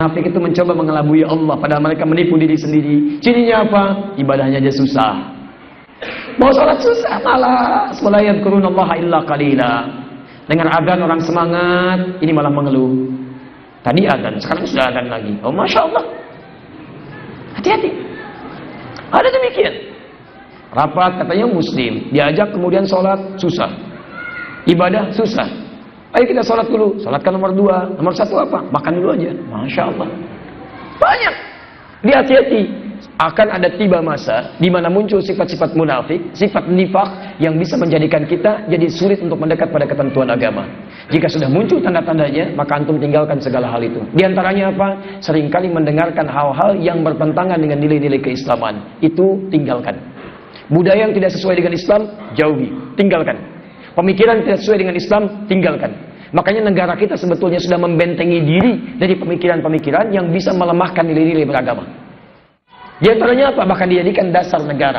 Munafik itu mencoba mengelabui Allah, padahal mereka menipu diri sendiri. Cirinya apa? Ibadahnya aja susah. Mau sholat susah, malas. Wala yadhkurunallaha illa qalila. Dengar adzan orang semangat, ini malah mengeluh. Tadi adzan, sekarang sudah adzan lagi. Oh, masya Allah. Hati-hati. Ada demikian. Rapat katanya muslim, diajak kemudian sholat susah. Ibadah susah. Ayo kita sholat dulu. Sholatkan nomor 2. Nomor 1 apa? Makan dulu aja. Masya Allah. Banyak. Dia hati-hati. Akan ada tiba masa di mana muncul sifat-sifat munafik, sifat nifak yang bisa menjadikan kita jadi sulit untuk mendekat pada ketentuan agama. Jika sudah muncul tanda-tandanya, maka antum tinggalkan segala hal itu. Di antaranya apa? Seringkali mendengarkan hal-hal yang bertentangan dengan nilai-nilai keislaman. Itu tinggalkan. Budaya yang tidak sesuai dengan Islam, jauhi, tinggalkan. Pemikiran tidak sesuai dengan Islam, tinggalkan. Makanya negara kita sebetulnya sudah membentengi diri dari pemikiran-pemikiran yang bisa melemahkan nilai-nilai beragama. Di antaranya apa? Bahkan dijadikan dasar negara.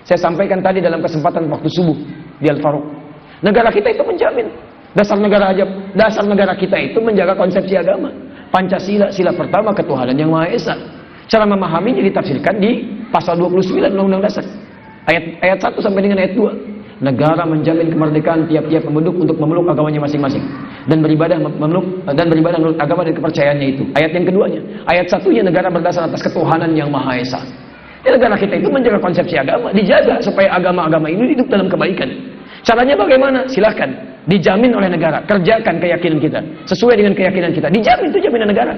Saya sampaikan tadi dalam kesempatan waktu subuh di Al-Faruq. Negara kita itu menjamin. Dasar negara kita itu menjaga konsepsi agama. Pancasila, sila pertama ketuhanan yang Maha Esa. Cara memahaminya ditafsirkan di pasal 29 Undang-Undang Dasar. Ayat 1 sampai dengan ayat 2. Negara menjamin kemerdekaan tiap-tiap penduduk untuk memeluk agamanya masing-masing dan beribadah menurut agama dan kepercayaannya itu. Ayat yang keduanya, ayat 1-nya negara berdasar atas ketuhanan yang Maha Esa. Ya, negara kita itu menjaga konsepsi agama, dijaga supaya agama-agama ini hidup dalam kebaikan. Caranya bagaimana? Silahkan, dijamin oleh negara. Kerjakan keyakinan kita sesuai dengan keyakinan kita. Dijamin, itu jaminan negara.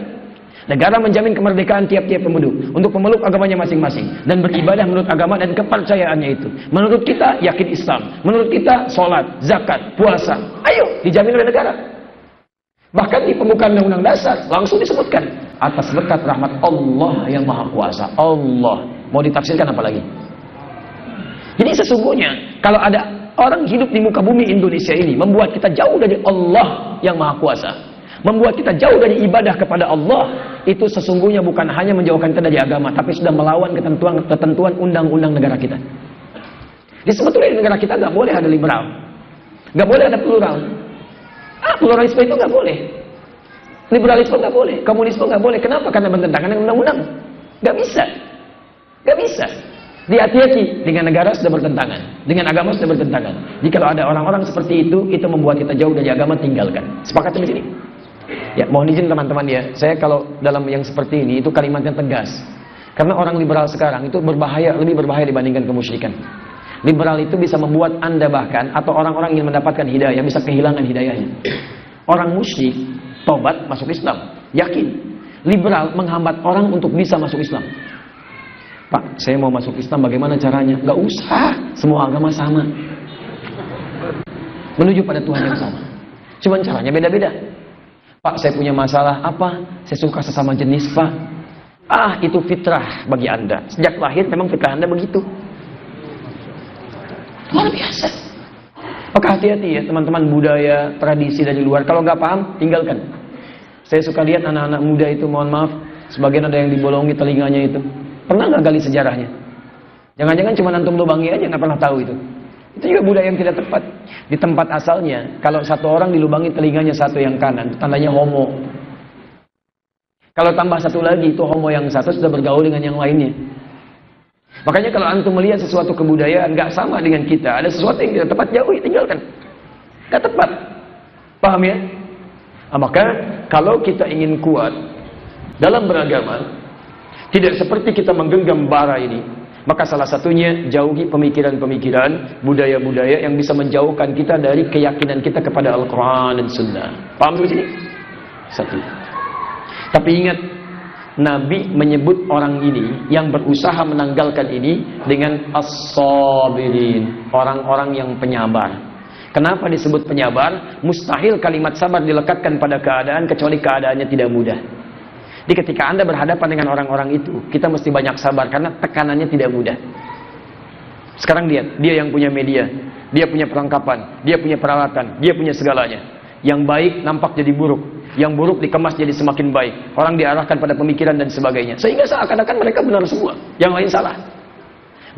Negara menjamin kemerdekaan tiap-tiap penduduk untuk memeluk agamanya masing-masing dan beribadah menurut agama dan kepercayaannya itu. Menurut kita yakin Islam, menurut kita sholat, zakat, puasa. Ayo, dijamin oleh negara. Bahkan di pembukaan Undang-Undang Dasar langsung disebutkan atas berkat rahmat Allah yang Maha Kuasa. Allah, mau ditafsirkan apa lagi? Jadi sesungguhnya kalau ada orang hidup di muka bumi Indonesia ini membuat kita jauh dari Allah yang Maha Kuasa, membuat kita jauh dari ibadah kepada Allah, itu sesungguhnya bukan hanya menjauhkan kita dari agama, tapi sudah melawan ketentuan undang-undang negara kita. Di sebetulnya di negara kita nggak boleh ada liberal, nggak boleh ada plural. Pluralisme itu nggak boleh, liberalisme nggak boleh, komunisme nggak boleh. Kenapa? Karena bertentangan dengan undang-undang. Nggak bisa, nggak bisa. Hati-hati, dengan negara sudah bertentangan, dengan agama sudah bertentangan. Jika ada orang-orang seperti itu membuat kita jauh dari agama, tinggalkan. Sepakat di sini? Ya, mohon izin teman-teman ya, saya kalau dalam yang seperti ini itu kalimatnya tegas. Karena orang liberal sekarang itu berbahaya, lebih berbahaya dibandingkan kemusyrikan. Liberal itu bisa membuat Anda bahkan atau orang-orang yang mendapatkan hidayah bisa kehilangan hidayahnya. Orang musyrik tobat masuk Islam, yakin. Liberal menghambat orang untuk bisa masuk Islam. Pak, saya mau masuk Islam, bagaimana caranya? Gak usah, semua agama sama. Menuju pada Tuhan yang sama. Cuman caranya beda-beda. Pak, saya punya masalah apa? Saya suka sesama jenis, Pak. Itu fitrah bagi Anda. Sejak lahir memang fitrah Anda begitu. Luar biasa. Maka hati-hati ya teman-teman, budaya, tradisi dari luar. Kalau nggak paham, tinggalkan. Saya suka lihat anak-anak muda itu, mohon maaf, sebagian ada yang dibolongi telinganya itu. Pernah nggak gali sejarahnya? Jangan-jangan cuma antum lubangi aja, nggak pernah tahu itu. Itu juga budaya yang tidak tepat. Di tempat asalnya, kalau satu orang dilubangi telinganya satu yang kanan, tandanya homo. Kalau tambah satu lagi, itu homo yang satu sudah bergaul dengan yang lainnya. Makanya kalau antum melihat sesuatu kebudayaan nggak sama dengan kita, ada sesuatu yang tidak tepat, jauhi, tinggalkan. Nggak tepat. Paham ya? Maka kalau kita ingin kuat dalam beragama, tidak seperti kita menggenggam bara ini, maka salah satunya jauhi pemikiran-pemikiran, budaya-budaya yang bisa menjauhkan kita dari keyakinan kita kepada Al-Quran dan Sunnah. Paham di sini? Satu. Tapi ingat, Nabi menyebut orang ini yang berusaha menanggalkan ini dengan as-sabirin, orang-orang yang penyabar. Kenapa disebut penyabar? Mustahil kalimat sabar dilekatkan pada keadaan kecuali keadaannya tidak mudah. Jadi ketika Anda berhadapan dengan orang-orang itu, kita mesti banyak sabar karena tekanannya tidak mudah. Sekarang lihat, dia yang punya media, dia punya perlengkapan, dia punya peralatan, dia punya segalanya. Yang baik nampak jadi buruk, yang buruk dikemas jadi semakin baik. Orang diarahkan pada pemikiran dan sebagainya. Sehingga seakan-akan mereka benar semua, yang lain salah.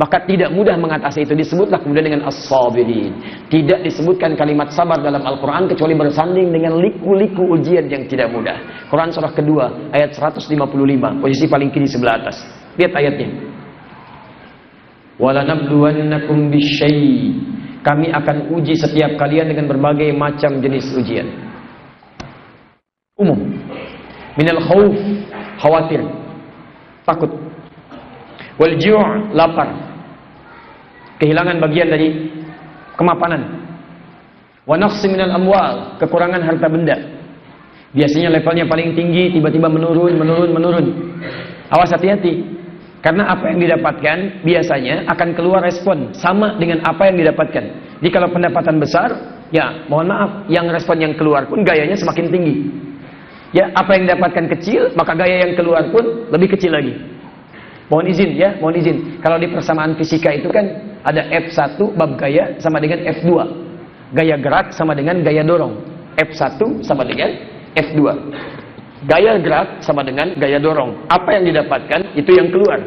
maka tidak mudah mengatasi itu. Disebutlah kemudian dengan as-sabirin. Tidak disebutkan kalimat sabar dalam Al-Quran kecuali bersanding dengan liku-liku ujian yang tidak mudah. Quran surah kedua ayat 155, posisi paling kiri sebelah atas. Lihat ayatnya. Walanabluwannakum bisyai, kami akan uji setiap kalian dengan berbagai macam jenis ujian. Umum. Minal khauf, khawatir, takut. Wal ju', lapar, kehilangan bagian dari kemapanan. Wa naqsi minal amwal, kekurangan harta benda. Biasanya levelnya paling tinggi, tiba-tiba menurun. Awas, hati-hati. Karena apa yang didapatkan biasanya akan keluar respon sama dengan apa yang didapatkan. Jadi kalau pendapatan besar, ya mohon maaf, yang respon yang keluar pun gayanya semakin tinggi. Ya, apa yang didapatkan kecil, maka gaya yang keluar pun lebih kecil lagi. Mohon izin ya, mohon izin. Kalau di persamaan fisika itu kan ada F1 bab gaya sama dengan F2. Gaya gerak sama dengan gaya dorong. F1 sama dengan F2. Gaya gerak sama dengan gaya dorong. Apa yang didapatkan, itu yang keluar.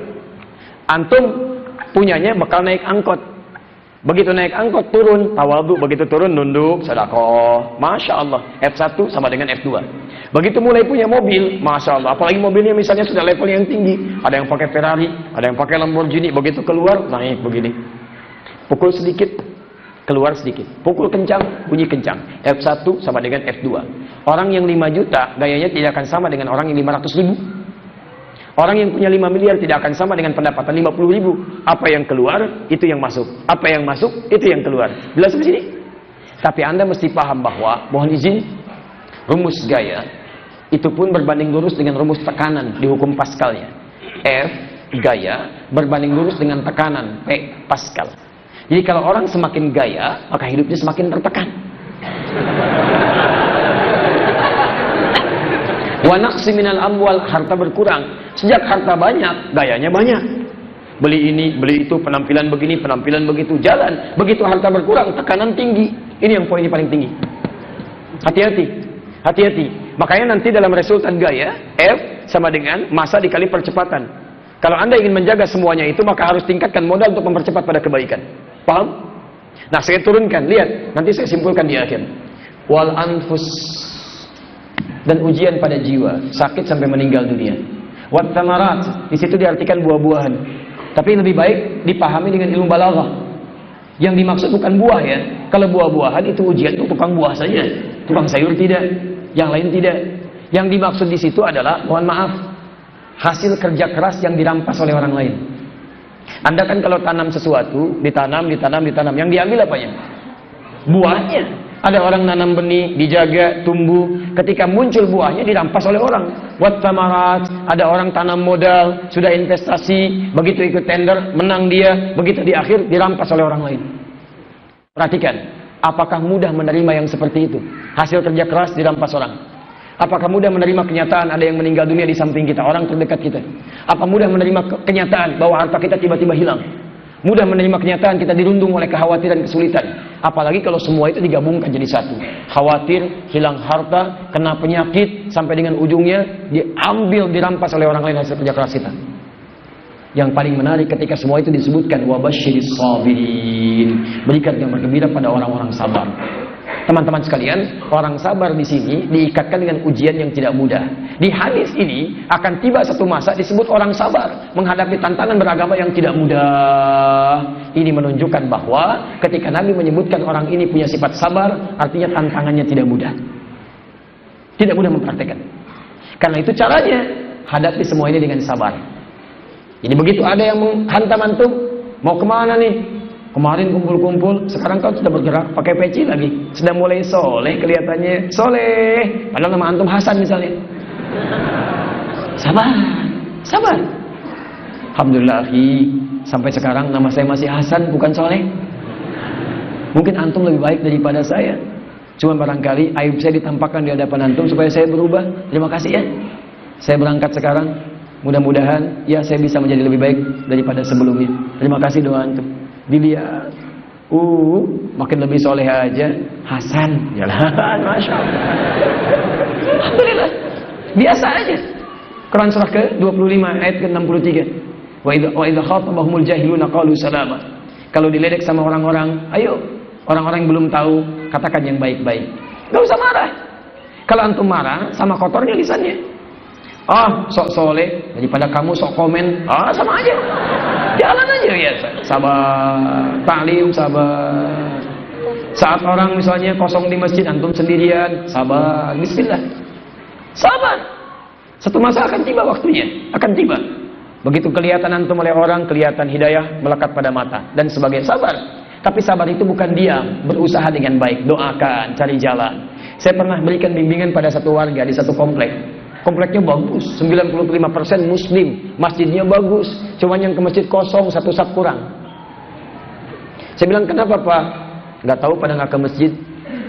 Antum punyanya bakal naik angkot. Begitu naik angkot turun, tawadhu. Begitu turun, nunduk, sedekah. Masya Allah. F1 sama dengan F2. Begitu mulai punya mobil, Masya Allah. Apalagi mobilnya misalnya sudah level yang tinggi. Ada yang pakai Ferrari, ada yang pakai Lamborghini. Begitu keluar, naik begini. Pukul sedikit, keluar sedikit. Pukul kencang, bunyi kencang. F1 sama dengan F2. Orang yang 5 juta, gayanya tidak akan sama dengan orang yang 500 ribu. Orang yang punya 5 miliar tidak akan sama dengan pendapatan 50 ribu. Apa yang keluar, itu yang masuk. Apa yang masuk, itu yang keluar. Jelas di sini? Tapi Anda mesti paham bahwa, mohon izin, rumus gaya itu pun berbanding lurus dengan rumus tekanan di hukum Pascalnya. F, gaya, berbanding lurus dengan tekanan P, Pascal. Jadi kalau orang semakin gaya, maka hidupnya semakin tertekan. Wa naqsi minal amwal, harta berkurang. Sejak harta banyak, gayanya banyak. Beli ini, beli itu, penampilan begini, penampilan begitu, jalan. Begitu harta berkurang, tekanan tinggi. Ini yang poinnya paling tinggi. Hati-hati. Hati-hati. Makanya nanti dalam resultan gaya, F sama dengan masa dikali percepatan. Kalau Anda ingin menjaga semuanya itu, maka harus tingkatkan modal untuk mempercepat pada kebaikan. Paham? Nah, saya turunkan. Lihat. Nanti saya simpulkan di akhir. Wal anfus. Dan ujian pada jiwa. Sakit sampai meninggal dunia. Wat tamarat. Di situ diartikan buah-buahan. Tapi lebih baik dipahami dengan ilmu balaghah. Yang dimaksud bukan buah ya. Kalau buah-buahan itu ujian untuk tukang buah saja. Tukang sayur tidak. Yang lain tidak. Yang dimaksud di situ adalah, mohon maaf, hasil kerja keras yang dirampas oleh orang lain. Anda kan kalau tanam sesuatu, ditanam. Yang diambil apanya? Buahnya. Ada orang nanam benih, dijaga, tumbuh. Ketika muncul buahnya, dirampas oleh orang. Wat tamarat. Ada orang tanam modal, sudah investasi, begitu ikut tender, menang dia, begitu di akhir, dirampas oleh orang lain. Perhatikan, apakah mudah menerima yang seperti itu? Hasil kerja keras dirampas orang. Apakah mudah menerima kenyataan ada yang meninggal dunia di samping kita, orang terdekat kita? Apa mudah menerima kenyataan bahwa harta kita tiba-tiba hilang? Mudah menerima kenyataan kita dirundung oleh kekhawatiran, kesulitan. Apalagi kalau semua itu digabungkan jadi satu. Khawatir, hilang harta, kena penyakit, sampai dengan ujungnya diambil, dirampas oleh orang lain hasil kerja keras kita. Yang paling menarik ketika semua itu disebutkan, wabasyiris sabirin. Berikan yang bergembira pada orang-orang sabar. Teman-teman sekalian, orang sabar di sini diikatkan dengan ujian yang tidak mudah. Di hadis ini akan tiba satu masa disebut orang sabar menghadapi tantangan beragama yang tidak mudah. Ini menunjukkan bahwa ketika Nabi menyebutkan orang ini punya sifat sabar, artinya tantangannya tidak mudah. Tidak mudah mempraktekkan. Karena itu caranya, hadapi semua ini dengan sabar. Jadi begitu ada yang menghantam antum, mau kemana nih? Kemarin kumpul-kumpul, sekarang kau sudah bergerak, pakai peci lagi. Sudah mulai soleh, kelihatannya soleh. Padahal nama antum Hasan misalnya. Sabar, sabar. Alhamdulillah, sampai sekarang nama saya masih Hasan, bukan soleh. Mungkin antum lebih baik daripada saya. Cuma barangkali aib saya ditampakkan di hadapan antum supaya saya berubah. Terima kasih ya. Saya berangkat sekarang. Mudah-mudahan ya saya bisa menjadi lebih baik daripada sebelumnya. Terima kasih doa antum. Dilihat, makin lebih soleh aja. Hasan, jalan, masya Allah. Alhamdulillah, biasa aja. Quran surah ke-25 ayat ke-63. Wa idza khatabahumul jahiluna qalu salama. Kalau diledek sama orang-orang, ayo, orang-orang yang belum tahu, katakan yang baik-baik. Gak usah marah. Kalau antum marah, sama kotornya lisannya. Sok soleh, daripada kamu sok komen, sama aja. Jalan aja ya, sabar. Ta'lim, sabar. Saat orang misalnya kosong di masjid, antum sendirian, sabar. Bismillah. Sabar. Satu masa akan tiba waktunya, akan tiba. Begitu kelihatan antum oleh orang, kelihatan hidayah melekat pada mata dan sebagainya. Sabar. Tapi sabar itu bukan diam, berusaha dengan baik, doakan, cari jalan. Saya pernah berikan bimbingan pada satu warga di satu komplek. Kompleknya bagus, 95% muslim, masjidnya bagus, cuma yang ke masjid kosong, satu saf kurang. Saya bilang, kenapa Pak? Nggak tahu, pada nggak ke masjid.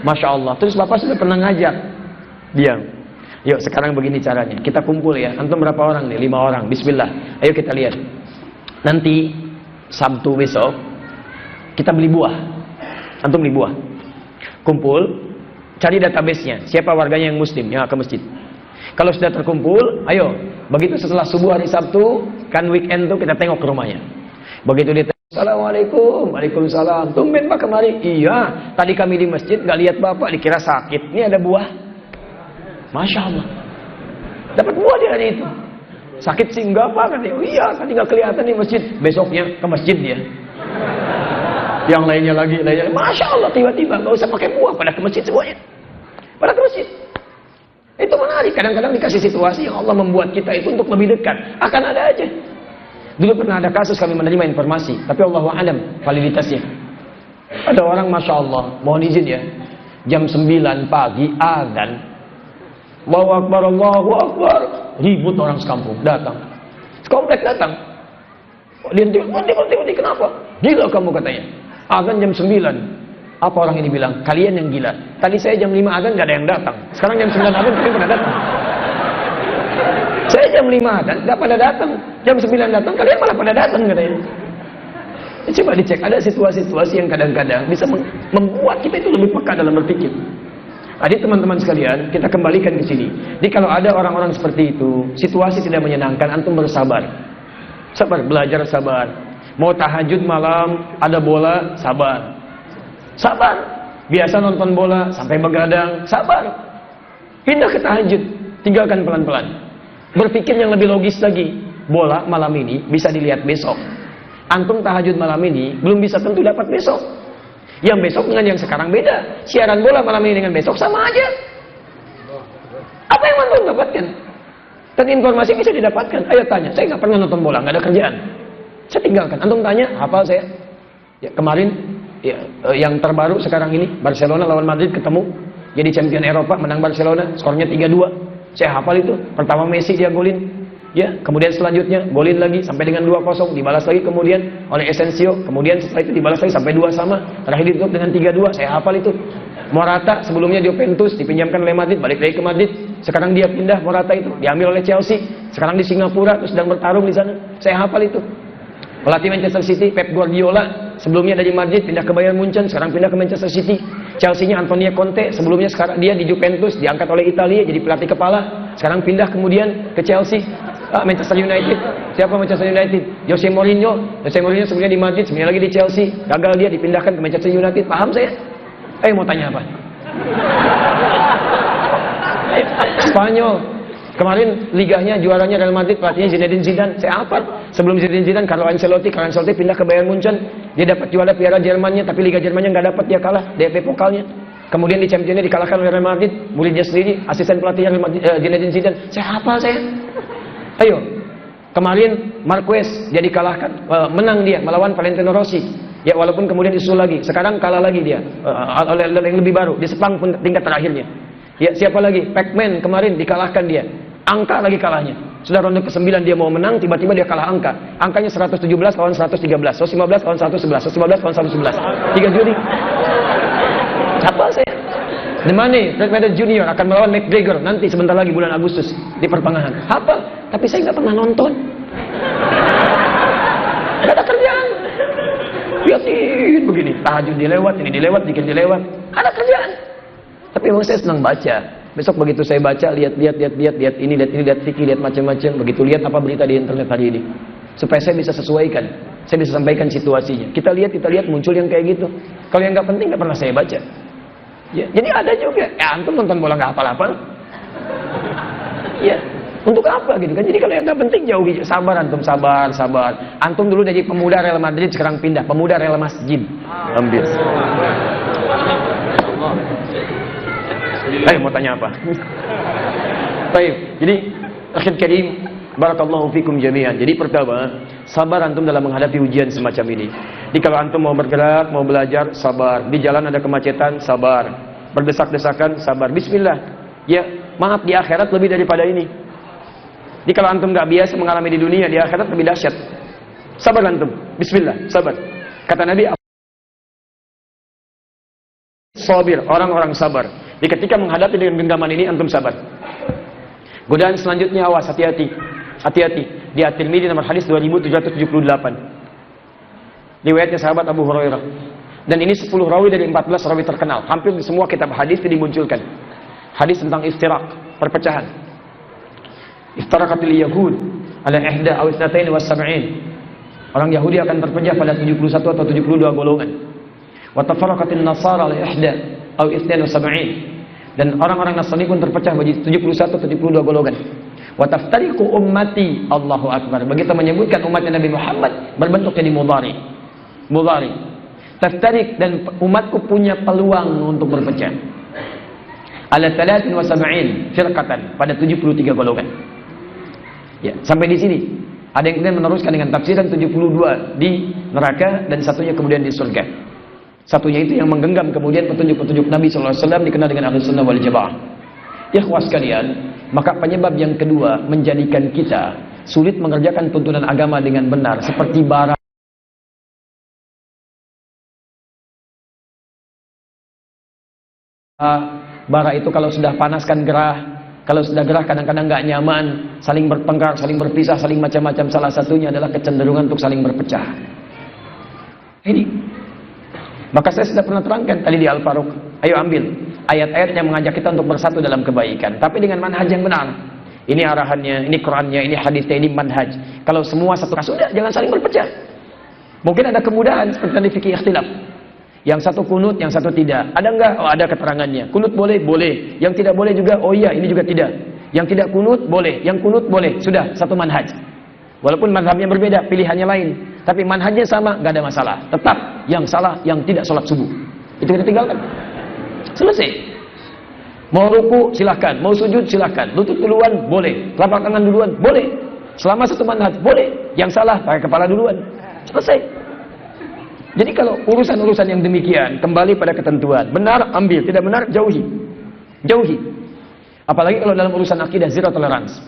Masya Allah. Terus Bapak sudah pernah ngajak? Diam. Yuk sekarang begini caranya, kita kumpul ya. Antum berapa orang nih? 5 orang. Bismillah. Ayo kita lihat. Nanti Sabtu besok kita beli buah. Antum beli buah. Kumpul, cari database-nya. Siapa warganya yang muslim yang ke masjid? Kalau sudah terkumpul, ayo. Begitu setelah subuh hari Sabtu, kan weekend tuh kita tengok ke rumahnya. Begitu dia, Assalamualaikum. Waalaikumsalam. Tumben Pak kemari? Iya, tadi kami di masjid nggak lihat Bapak, dikira sakit. Ini ada buah. Masya Allah. Dapat buah di hari itu. Sakit sih enggak Pak? Katanya, oh iya, tadi nggak kelihatan di masjid. Besoknya ke masjid dia. Yang lainnya lagi, Masya Allah, tiba-tiba nggak usah pakai buah, pada ke masjid semuanya. Pada ke masjid. Itu menarik. Kadang-kadang dikasih situasi yang Allah membuat kita itu untuk lebih dekat. Akan ada aja. Dulu pernah ada kasus kami menerima informasi, tapi Allahu a'lam validitasnya. Ada orang, Masya Allah, mohon izin ya, jam 9 pagi adzan, Allahu Akbar, Allahu Akbar, ribut orang sekampung datang, sekomplek datang. Dia berhenti, kenapa? Gila kamu katanya. Adzan jam 9. Apa orang ini bilang? Kalian yang gila. Tadi saya jam 5 adzan nggak ada yang datang. Sekarang jam 9 adzan kalian pada datang. Saya jam 5 adzan nggak pada datang. Jam 9 datang kalian malah pada datang katanya. Coba dicek, ada situasi-situasi yang kadang-kadang bisa membuat kita itu lebih peka dalam berpikir. Jadi teman-teman sekalian, kita kembalikan ke sini. Jadi kalau ada orang-orang seperti itu, situasi tidak menyenangkan, antum bersabar. Sabar, belajar sabar. Mau tahajud malam, ada bola, sabar. Sabar. Biasa nonton bola sampai begadang, sabar. Pindah ke tahajud, tinggalkan pelan-pelan. Berpikir yang lebih logis lagi. Bola malam ini bisa dilihat besok. Antum tahajud malam ini belum bisa tentu dapat besok. Yang besok dengan yang sekarang beda. Siaran bola malam ini dengan besok sama aja. Apa yang antum dapatkan? Dan informasi bisa didapatkan. Ayo tanya, saya nggak pernah nonton bola, nggak ada kerjaan. Saya tinggalkan. Antum tanya, hafal saya. Ya, kemarin ya, yang terbaru sekarang ini Barcelona lawan Madrid ketemu, jadi champion Eropa, menang Barcelona, skornya 3-2. Saya hafal itu. Pertama Messi dia golin, ya, kemudian selanjutnya golin lagi sampai dengan 2-0, dibalas lagi kemudian oleh Asensio, kemudian setelah itu dibalas lagi sampai 2 sama, terakhir ditutup dengan 3-2. Saya hafal itu. Morata sebelumnya di Juventus dipinjamkan oleh Madrid, balik lagi ke Madrid, sekarang dia pindah, Morata itu diambil oleh Chelsea, sekarang di Singapura terus sedang bertarung di sana. Saya hafal itu. Pelatih Manchester City Pep Guardiola sebelumnya dari Madrid pindah ke Bayern Munchen, sekarang pindah ke Manchester City. Chelsea-nya Antonio Conte, sebelumnya sekarang dia di Juventus, diangkat oleh Italia jadi pelatih kepala, sekarang pindah kemudian ke Chelsea. Manchester United. Siapa Manchester United? Jose Mourinho. Jose Mourinho sebelumnya di Madrid, sebelumnya lagi di Chelsea. Gagal dia dipindahkan ke Manchester United. Paham saya? Mau tanya apa? Spanyol. Kemarin liganya juaranya Real Madrid, pelatihnya Zinedine Zidane. Saya hafal. Sebelum Zinedine Zidane, Carlo Ancelotti pindah ke Bayern Munchen. Dia dapat juara Piala Jermannya, tapi Liga Jermannya nggak dapat, dia kalah DFB Pokalnya. Kemudian di Championnya dikalahkan oleh Real Madrid. Muridnya sendiri, asisten pelatihnya Zinedine Zidane. Saya hafal saya. Ayo, kemarin Marquez dia dikalahkan, menang dia melawan Valentino Rossi. Ya walaupun kemudian disusul lagi, sekarang kalah lagi dia oleh yang lebih baru di Sepang pun tingkat terakhirnya. Ya siapa lagi? Pac-Man kemarin dikalahkan dia, angka lagi kalahnya. Sudah ronde ke-9 dia mau menang, tiba-tiba dia kalah angka. Angkanya 117 lawan 113, 115 lawan 111, 111 lawan 111. 3 juri. Siapa saya? The Money, Floyd Mayweather Junior akan melawan McGregor nanti sebentar lagi bulan Agustus di pertengahan. Apa? Tapi saya nggak pernah nonton. Gak ada kerjaan. Lihatin begini, tahajud dilewat, ini dilewat, dikit dilewat. Ada kerjaan. Tapi memang saya senang baca. Besok begitu saya baca, lihat ini, lihat fikih, lihat macam-macam. Begitu lihat apa berita di internet hari ini. supaya saya bisa sesuaikan, saya bisa sampaikan situasinya. Kita lihat muncul yang kayak gitu. Kalau yang nggak penting nggak pernah saya baca. Ya, jadi ada juga. Ya, antum nonton bola nggak hafal-hafal. Ya, untuk apa gitu kan? Jadi kalau yang nggak penting jauhi. Sabar antum, sabar. Antum dulu jadi pemuda Real Madrid, sekarang pindah pemuda Real Masjid. Ambil. Ayo mau tanya apa? Baik. Jadi akhir karim, barakallahu fikum jami'an. Jadi pertama, sabar antum dalam menghadapi ujian semacam ini. Jadi kalau antum mau bergerak, mau belajar, sabar. Di jalan ada kemacetan, sabar. Berdesak-desakan, sabar. Bismillah. Ya, maaf di akhirat lebih daripada ini. Jadi kalau antum nggak biasa mengalami di dunia, di akhirat lebih dahsyat. Sabar antum. Bismillah, sabar. Kata Nabi, sabir, orang-orang sabar. Jadi ketika menghadapi dengan genggaman ini, antum sabar. Godaan selanjutnya, awas, hati-hati. Hati-hati. Di At-Tirmidzi nomor hadis 2778. Riwayatnya sahabat Abu Hurairah. Dan ini 10 rawi dari 14 rawi terkenal. Hampir di semua kitab hadis dimunculkan. Hadis tentang iftirak, perpecahan. Iftaraqatil yahud ala ihda aw itsnatain wa sab'in. Orang Yahudi akan terpecah pada 71 atau 72 golongan. Wa tafarraqatin nasara ala ihda aw itsnain wa sab'in. Dan orang-orang Nasrani pun terpecah menjadi 71 atau 72 golongan. Wa taftariqu ummati, Allahu akbar. Begitu menyebutkan umatnya Nabi Muhammad berbentuk jadi mudhari. Mudhari. Taftariq, dan umatku punya peluang untuk berpecah. Ala 73 firqatan, pada 73 golongan. Ya, sampai di sini. Ada yang kemudian meneruskan dengan tafsiran 72 di neraka dan satunya kemudian di surga. Satunya itu yang menggenggam kemudian petunjuk-petunjuk Nabi SAW dikenal dengan Ahlus Sunnah wal Jamaah. Ikhwas sekalian, maka penyebab yang kedua menjadikan kita sulit mengerjakan tuntunan agama dengan benar seperti bara. Bara itu kalau sudah panas kan gerah, kalau sudah gerah kadang-kadang nggak nyaman, saling bertengkar, saling berpisah, saling macam-macam. Salah satunya adalah kecenderungan untuk saling berpecah. Ini. Maka saya sudah pernah terangkan tadi di Al-Faruq. Ayo ambil ayat-ayat yang mengajak kita untuk bersatu dalam kebaikan, tapi dengan manhaj yang benar. Ini arahannya, ini Qur'annya, ini hadisnya, ini manhaj. Kalau semua satu sudah, jangan saling berpecah. Mungkin ada kemudahan seperti tadi fikih ikhtilaf. Yang satu kunut, yang satu tidak. Ada enggak? Oh, ada keterangannya. Kunut boleh? Boleh. Yang tidak boleh juga? Oh iya, ini juga tidak. Yang tidak kunut boleh, yang kunut boleh. Sudah, satu manhaj. Walaupun manhajnya berbeda, pilihannya lain, tapi manhajnya sama, nggak ada masalah. Tetap yang salah yang tidak sholat subuh. Itu kita tinggalkan. Selesai. Mau ruku silahkan, mau sujud silahkan, lutut duluan boleh, telapak tangan duluan boleh. Selama satu manhaj boleh. Yang salah pakai kepala duluan. Selesai. Jadi kalau urusan-urusan yang demikian kembali pada ketentuan, benar ambil, tidak benar jauhi. Jauhi. Apalagi kalau dalam urusan akidah, zero tolerance.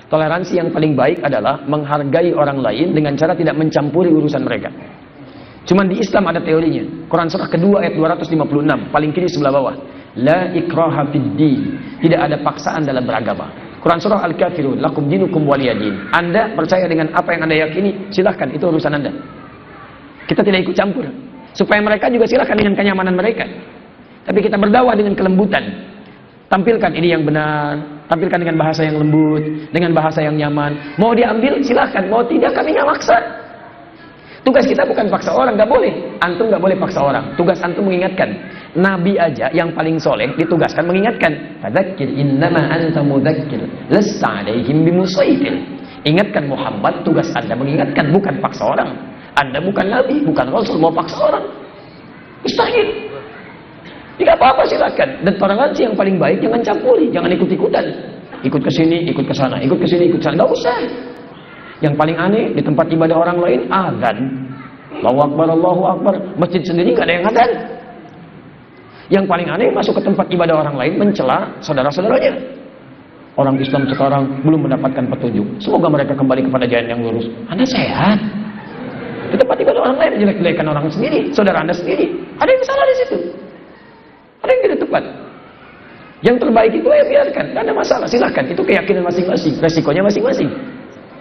Toleransi yang paling baik adalah menghargai orang lain dengan cara tidak mencampuri urusan mereka. Cuman di Islam ada teorinya. Quran surah kedua ayat 256, paling kiri sebelah bawah. La ikraha fid din. Tidak ada paksaan dalam beragama. Quran surah Al-Kafirun, lakum dinukum waliyadin. Anda percaya dengan apa yang Anda yakini, silahkan, itu urusan Anda. Kita tidak ikut campur. Supaya mereka juga silahkan dengan kenyamanan mereka. Tapi kita berdakwah dengan kelembutan. Tampilkan ini yang benar, tampilkan dengan bahasa yang lembut, dengan bahasa yang nyaman. Mau diambil silahkan, mau tidak kami nggak maksa. Tugas kita bukan paksa orang, nggak boleh. Antum nggak boleh paksa orang. Tugas antum mengingatkan. Nabi aja yang paling soleh ditugaskan mengingatkan. Fadzakir innama anta mudzakir, lasta alaihim bimusaitir. Ingatkan Muhammad, tugas Anda mengingatkan, bukan paksa orang. Anda bukan Nabi, bukan Rasul, mau paksa orang. Mustahil. Tidak apa-apa silakan. Dan toleransi yang paling baik jangan campuri, jangan ikut-ikutan. Ikut ke sini, ikut ke sana, ikut ke sini, ikut ke sana. Enggak usah. Yang paling aneh di tempat ibadah orang lain azan. Allahu Akbar, Allahu Akbar. Masjid sendiri enggak ada yang azan. Yang paling aneh masuk ke tempat ibadah orang lain mencela saudara-saudaranya. Orang Islam sekarang belum mendapatkan petunjuk. Semoga mereka kembali kepada jalan yang lurus. Anda sehat. Di tempat ibadah orang lain jelek-jelekan orang sendiri, saudara Anda sendiri. Ada yang salah di situ. Ada yang tidak tepat. Yang terbaik itu ya biarkan, tidak ada masalah, silahkan. Itu keyakinan masing-masing, resikonya masing-masing.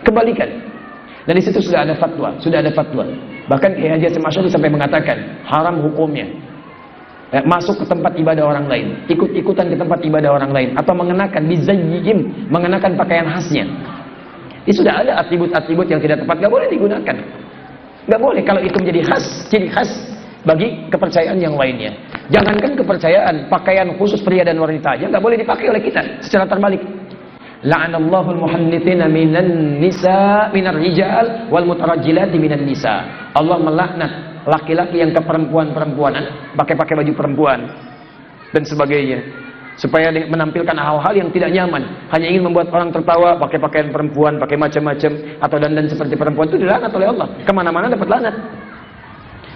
Kembalikan. Dan di situ sudah ada fatwa, Bahkan Kiai Haji Hasyim Asy'ari sampai mengatakan haram hukumnya. Masuk ke tempat ibadah orang lain, ikut-ikutan ke tempat ibadah orang lain, atau mengenakan bizayyihim, mengenakan pakaian khasnya. Ini sudah ada atribut-atribut yang tidak tepat, nggak boleh digunakan. Nggak boleh kalau itu menjadi khas, ciri khas bagi kepercayaan yang lainnya. Jangankan kepercayaan, pakaian khusus pria dan wanita aja nggak boleh dipakai oleh kita secara terbalik. La'anallahu al-muhannitsina minan nisa minar rijal wal mutarajjilati minan nisa. Allah melaknat laki-laki yang ke perempuan-perempuanan, pakai baju perempuan dan sebagainya, supaya menampilkan hal-hal yang tidak nyaman, hanya ingin membuat orang tertawa, pakai pakaian perempuan, pakai macam-macam, atau dandan seperti perempuan, itu dilaknat oleh Allah. Kemana-mana dapat laknat.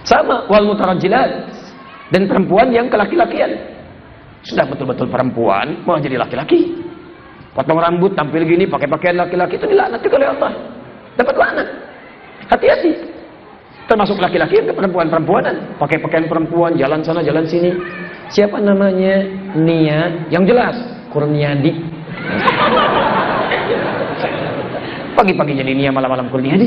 Sama wal mutarajjilat, dan perempuan yang kelaki-lakian. Sudah betul-betul perempuan mau jadi laki-laki, potong rambut, tampil gini, pakai pakaian laki-laki, itu dilaknat juga oleh Allah. Dapat laknat. Hati-hati. Termasuk laki-laki yang ke perempuan-perempuanan, pakai pakaian perempuan, jalan sana, jalan sini. Siapa namanya? Nia, yang jelas Kurniadi. Pagi-pagi jadi Nia, malam-malam Kurniadi.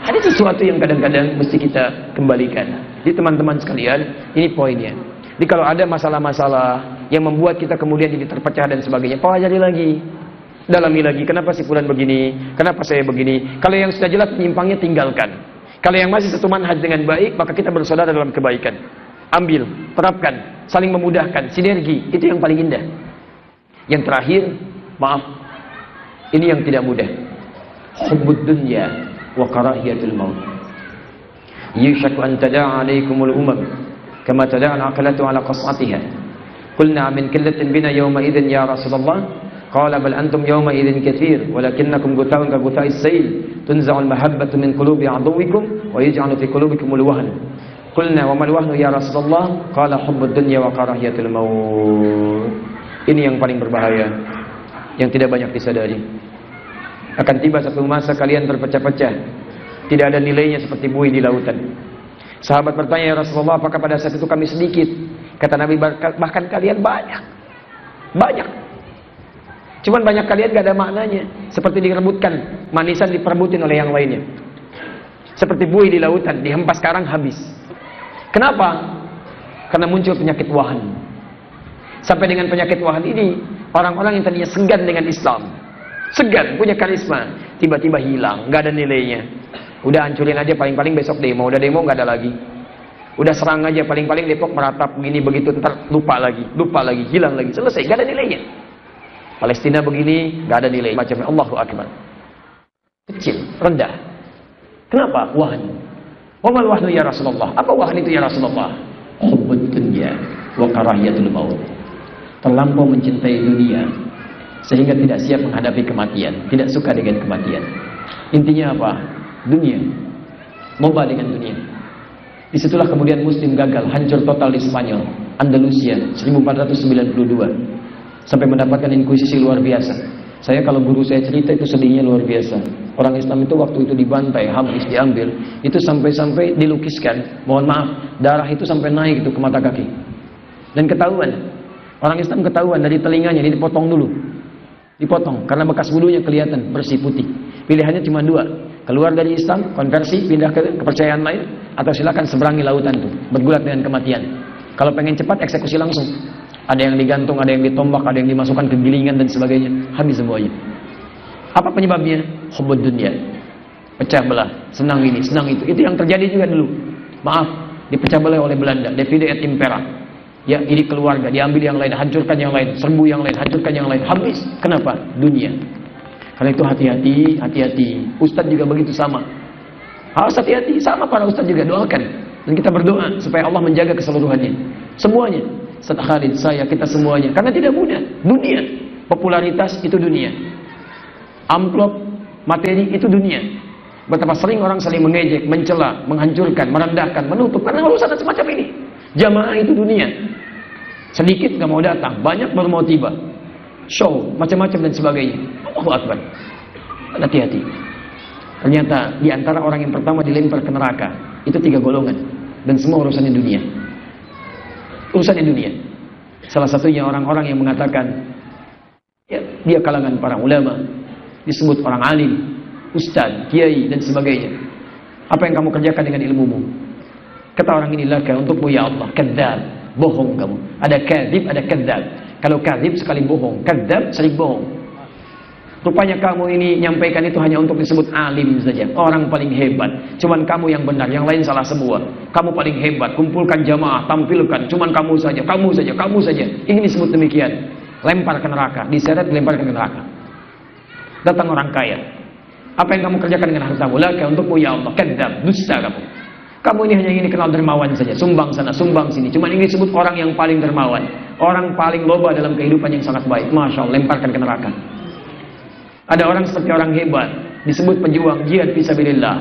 Ada sesuatu yang kadang-kadang mesti kita kembalikan. Jadi teman-teman sekalian, ini poinnya. Jadi kalau ada masalah-masalah yang membuat kita kemudian jadi terpecah dan sebagainya, pelajari lagi, dalami lagi. Kenapa si fulan begini? Kenapa saya begini? Kalau yang sudah jelas penyimpangnya, tinggalkan. Kalau yang masih satu manhaj dengan baik, maka kita bersaudara dalam kebaikan. Ambil, terapkan, saling memudahkan, sinergi, itu yang paling indah. Yang terakhir, maaf, ini yang tidak mudah. Hubbud dunya wa karahiyatul maut. Yushaku an tada'a alaikumul umam kama tada'a al-aqlatu ala qas'atiha. Qulna min qillatin bina yawma idhin ya Rasulullah. Qala bal antum yawma idhin katsir walakinnakum ghutha'un ka ghutha'is sayl tunza'u al-mahabbatu min qulubi aduwwikum wa yaj'alu fi qulubikumul wahn. Qulna wa mal wahnu ya Rasulullah? Qala hubbud dunya wa karahiyatul maut. Ini yang paling berbahaya, yang tidak banyak disadari. Akan tiba satu masa kalian terpecah-pecah, tidak ada nilainya seperti buih di lautan. Sahabat bertanya, ya Rasulullah, apakah pada saat itu kami sedikit? Kata Nabi, bahkan kalian banyak. Cuman banyak kalian gak ada maknanya, seperti direbutkan, manisan diperebutin oleh yang lainnya. Seperti buih di lautan, dihempas sekarang habis. Kenapa? Karena muncul penyakit wahan. Sampai dengan penyakit wahan ini, orang-orang yang tadinya segan dengan Islam, segan, punya karisma, tiba-tiba hilang, nggak ada nilainya. Udah hancurin aja, paling-paling besok demo, udah demo nggak ada lagi. Udah serang aja, paling-paling Depok meratap begini begitu, ntar lupa lagi, hilang lagi, selesai, nggak ada nilainya. Palestina begini, nggak ada nilai, macamnya. Allahu Akbar. Kecil, rendah. Kenapa? Wahan. Wamal wahnu ya Rasulullah. Apa wahan itu ya Rasulullah? Hubbud dunya wa karahiyatul maut. Terlampau mencintai dunia sehingga tidak siap menghadapi kematian, tidak suka dengan kematian. Intinya apa? Dunia, loba dengan dunia. Disitulah kemudian Muslim gagal, hancur total di Spanyol, Andalusia 1492, sampai mendapatkan inkuisisi luar biasa. Saya kalau guru saya cerita itu sedihnya luar biasa. Orang Islam itu waktu itu dibantai, habis diambil, itu sampai-sampai dilukiskan. Mohon maaf, darah itu sampai naik itu ke mata kaki. Dan ketahuan, orang Islam ketahuan dari telinganya, ini dipotong dulu. Dipotong, karena bekas bulunya kelihatan bersih putih. Pilihannya cuma dua, keluar dari Islam, konversi, pindah ke kepercayaan lain, atau silakan seberangi lautan itu, bergulat dengan kematian. Kalau pengen cepat, eksekusi langsung. Ada yang digantung, ada yang ditombak, ada yang dimasukkan ke gilingan dan sebagainya. Habis semuanya. Apa penyebabnya? Hubbud dunya. Pecah belah, senang ini, senang itu. Itu yang terjadi juga dulu. Maaf, dipecah belah oleh Belanda, divide et impera. Ya, ini keluarga, diambil yang lain, hancurkan yang lain, serbu yang lain, hancurkan yang lain, habis. Kenapa? Dunia. Karena itu hati-hati, hati-hati. Ustadz juga begitu sama. Harus hati-hati, sama para ustadz juga, doakan. Dan kita berdoa supaya Allah menjaga keseluruhannya. Semuanya. Ustadz Khalid, saya, kita semuanya. Karena tidak mudah. Dunia. Popularitas itu dunia. Amplop, materi itu dunia. Betapa sering orang saling mengejek, mencela, menghancurkan, merendahkan, menutup. Karena urusan semacam ini. Jamaah itu dunia. Sedikit gak mau datang, banyak baru mau tiba. Show, macam-macam dan sebagainya. Allahu Akbar. Hati-hati. Ternyata di antara orang yang pertama dilempar ke neraka itu 3 golongan, dan semua urusannya dunia. Urusannya dunia. Salah satunya orang-orang yang mengatakan, ya, dia kalangan para ulama, disebut orang alim, ustaz, kiai dan sebagainya. Apa yang kamu kerjakan dengan ilmumu? Kata orang ini, laka untukmu ya Allah. Kadzab, bohong kamu. Ada kadzib, ada kadzab. Kalau kadzib sekali bohong, kadzab sering bohong. Rupanya kamu ini nyampaikan itu hanya untuk disebut alim saja, orang paling hebat. Cuman kamu yang benar, yang lain salah semua. Kamu paling hebat, kumpulkan jamaah, tampilkan. Cuman kamu saja, kamu saja, kamu saja. Ini disebut demikian. Lempar ke neraka, diseret lempar ke neraka. Datang orang kaya. Apa yang kamu kerjakan dengan hartamu? Laka untukmu ya Allah. Kadzab, dusta kamu. Kamu ini hanya ingin kenal dermawan saja, sumbang sana, sumbang sini. Cuman ini disebut orang yang paling dermawan, orang paling loba dalam kehidupan yang sangat baik. Masya Allah, lemparkan ke neraka. Ada orang seperti orang hebat, disebut pejuang jihad fisabilillah.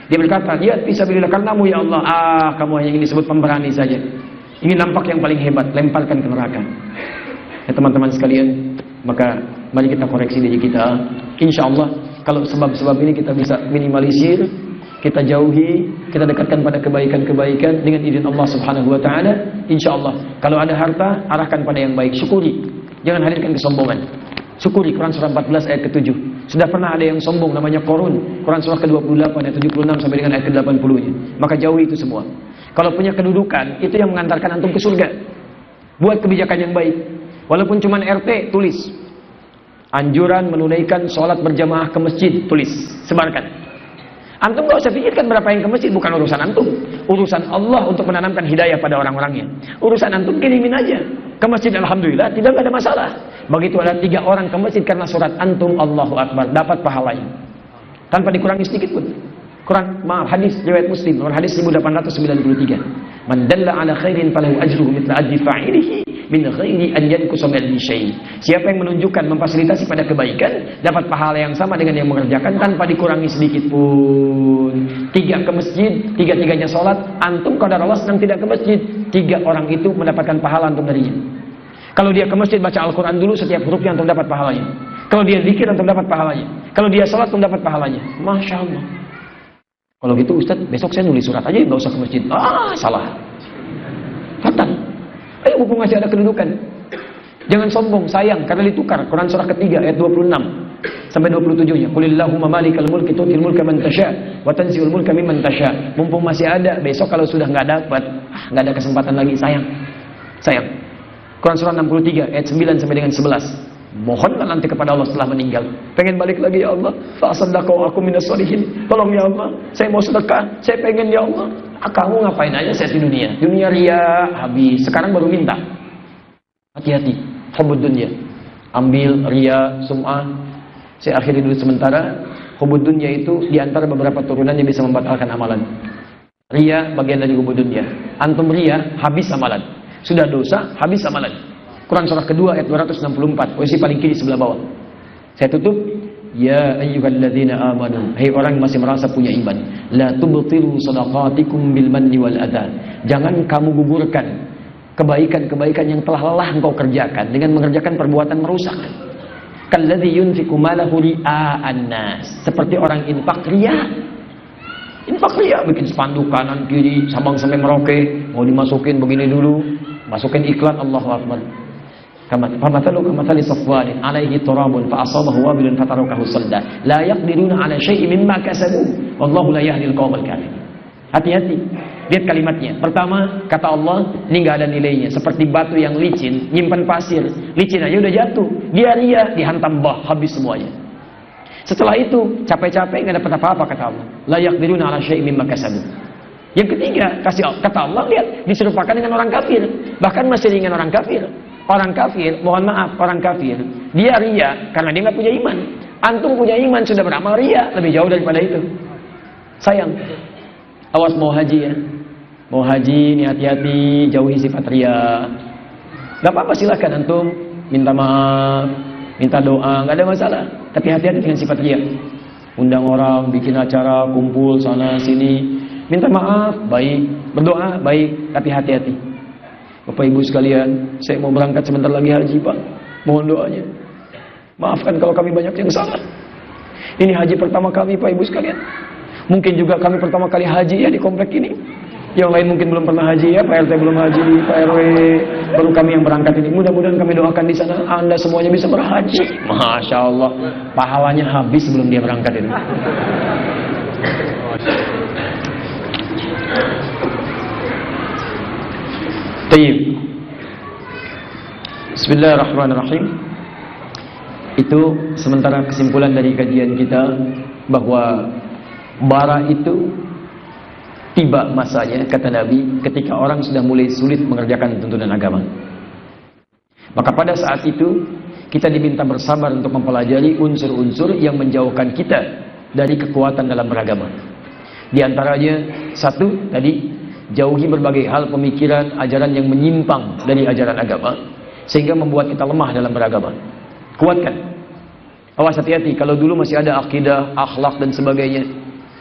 Dia berkata, jihad fisabilillah karenamu ya Allah. Kamu hanya ingin disebut pemberani saja. Ingin nampak yang paling hebat, lemparkan ke neraka. Ya teman-teman sekalian, maka mari kita koreksi diri kita. Insya Allah, kalau sebab-sebab ini kita bisa minimalisir, kita jauhi, kita dekatkan pada kebaikan-kebaikan dengan izin Allah Subhanahu wa taala. Insya Allah, kalau ada harta, arahkan pada yang baik, syukuri. Jangan hadirkan kesombongan. Syukuri. Quran surah 14 ayat ke-7. Sudah pernah ada yang sombong namanya Qarun. Quran surah ke-28 ayat 76 sampai dengan ayat ke-80-nya. Maka jauhi itu semua. Kalau punya kedudukan, itu yang mengantarkan antum ke surga. Buat kebijakan yang baik. Walaupun cuma RT, tulis. Anjuran menunaikan sholat berjamaah ke masjid, tulis, sebarkan. Antum gak usah pikirkan berapa yang ke masjid, bukan urusan antum. Urusan Allah untuk menanamkan hidayah pada orang-orangnya. Urusan antum kirimin aja. Ke masjid alhamdulillah, tidak ada masalah. Begitu ada 3 orang ke masjid karena surat antum, Allahu Akbar, dapat pahalanya. Tanpa dikurangi sedikit pun. Hadis riwayat Muslim, nomor hadis 1893. Man dalla ala khairin falahu ajruhu mithla ajri fa'ilihi min ghairi an yanqusa min syai'. Siapa yang menunjukkan, memfasilitasi pada kebaikan, dapat pahala yang sama dengan yang mengerjakan tanpa dikurangi sedikit pun. 3 ke masjid, 3-3-nya sholat, antum qadarullah sedang tidak ke masjid, 3 orang itu mendapatkan pahala antum darinya. Kalau dia ke masjid baca Al-Quran dulu, setiap hurufnya antum dapat pahalanya. Kalau dia zikir antum dapat pahalanya. Kalau dia sholat antum dapat pahalanya. Masya Allah. Kalau gitu Ustaz, besok saya nulis surat aja, nggak usah ke masjid. Salah. Fatal. Ayo mumpung masih ada kedudukan. Jangan sombong, sayang, karena ditukar. Quran surah ketiga ayat 26 sampai 27-nya. Qulillahumma malikal mulki tu'til mulka man tasha wa tanzi'ul mulka mimman tasha. Mumpung masih ada, besok kalau sudah nggak dapat, nggak ada kesempatan lagi, sayang. Sayang. Quran surah 63 ayat 9 sampai dengan 11. Mohonlah nanti kepada Allah setelah meninggal. Pengen balik lagi ya Allah. Fa'asaddaqu aku minas sholihin. Tolong ya Allah, saya mau sedekah, saya pengen ya Allah. Kamu ngapain aja saya di dunia? Dunia ria habis. Sekarang baru minta. Hati-hati. Hubud dunya. Ambil ria, sum'ah. Saya akhiri dulu sementara. Hubud dunya itu diantara beberapa turunan yang bisa membatalkan amalan. Ria bagian dari hubud dunya. Antum ria, habis amalan. Sudah dosa, habis amalan. Quran surah kedua ayat 264, posisi paling kiri sebelah bawah. Saya tutup. Ya ayyuhalladzina amanu, hai orang yang masih merasa punya iman, la tubtilu shadaqatikum bil manni wal adha. Jangan kamu gugurkan kebaikan-kebaikan yang telah lelah engkau kerjakan dengan mengerjakan perbuatan merusak. Kalladzi yunfiqu malahu ria'an nas, seperti orang infak riya. Infak riya, bikin spanduk kanan kiri, Sabang sampai Merauke, mau dimasukin begini dulu, masukin iklan, Allahu Akbar. Famathalu kamathali safwanin alaihi turabun fa asabahu wabilun fatarakahu salda la yaqdiruna ala syai'in mimma kasabu wallahu la yahdil qaumal kafirin. Hati-hati. Lihat kalimatnya. Pertama, kata Allah, ini enggak ada nilainya, seperti batu yang licin, nyimpan pasir, licin aja udah jatuh. Dia ria, dihantam bah, habis semuanya. Setelah itu, capek-capek enggak dapat apa-apa kata Allah. La yaqdiruna ala syai'in mimma kasabu. Yang ketiga, kata Allah, lihat, diserupakan dengan orang kafir. Bahkan masih dengan orang kafir. Orang kafir, mohon maaf, orang kafir, dia ria karena dia nggak punya iman. Antum punya iman, sudah beramal, ria lebih jauh daripada itu. Sayang. Awas mau haji ya. Mau haji, ini hati-hati, jauhi sifat ria. Gak apa-apa, silakan antum minta maaf, minta doa, nggak ada masalah. Tapi hati-hati dengan sifat ria. Undang orang, bikin acara, kumpul sana sini, minta maaf, baik, berdoa, baik, tapi hati-hati. Bapak Ibu sekalian, saya mau berangkat sebentar lagi haji Pak, mohon doanya. Maafkan kalau kami banyak yang salah. Ini haji pertama kami Pak Ibu sekalian. Mungkin juga kami pertama kali haji ya di komplek ini. Yang lain mungkin belum pernah haji ya, Pak RT belum haji, Pak RW baru kami yang berangkat ini. Mudah-mudahan kami doakan di sana Anda semuanya bisa berhaji. Masya Allah, pahalanya habis sebelum dia berangkat ini. Tayyib. Bismillahirrahmanirrahim. Itu sementara kesimpulan dari kajian kita bahwa bara itu tiba masanya, kata Nabi, ketika orang sudah mulai sulit mengerjakan tuntunan agama. Maka pada saat itu kita diminta bersabar untuk mempelajari unsur-unsur yang menjauhkan kita dari kekuatan dalam beragama. Di antaranya satu tadi, jauhi berbagai hal pemikiran, ajaran yang menyimpang dari ajaran agama sehingga membuat kita lemah dalam beragama. Kuatkan. Awas, hati-hati, kalau dulu masih ada akidah, akhlak dan sebagainya.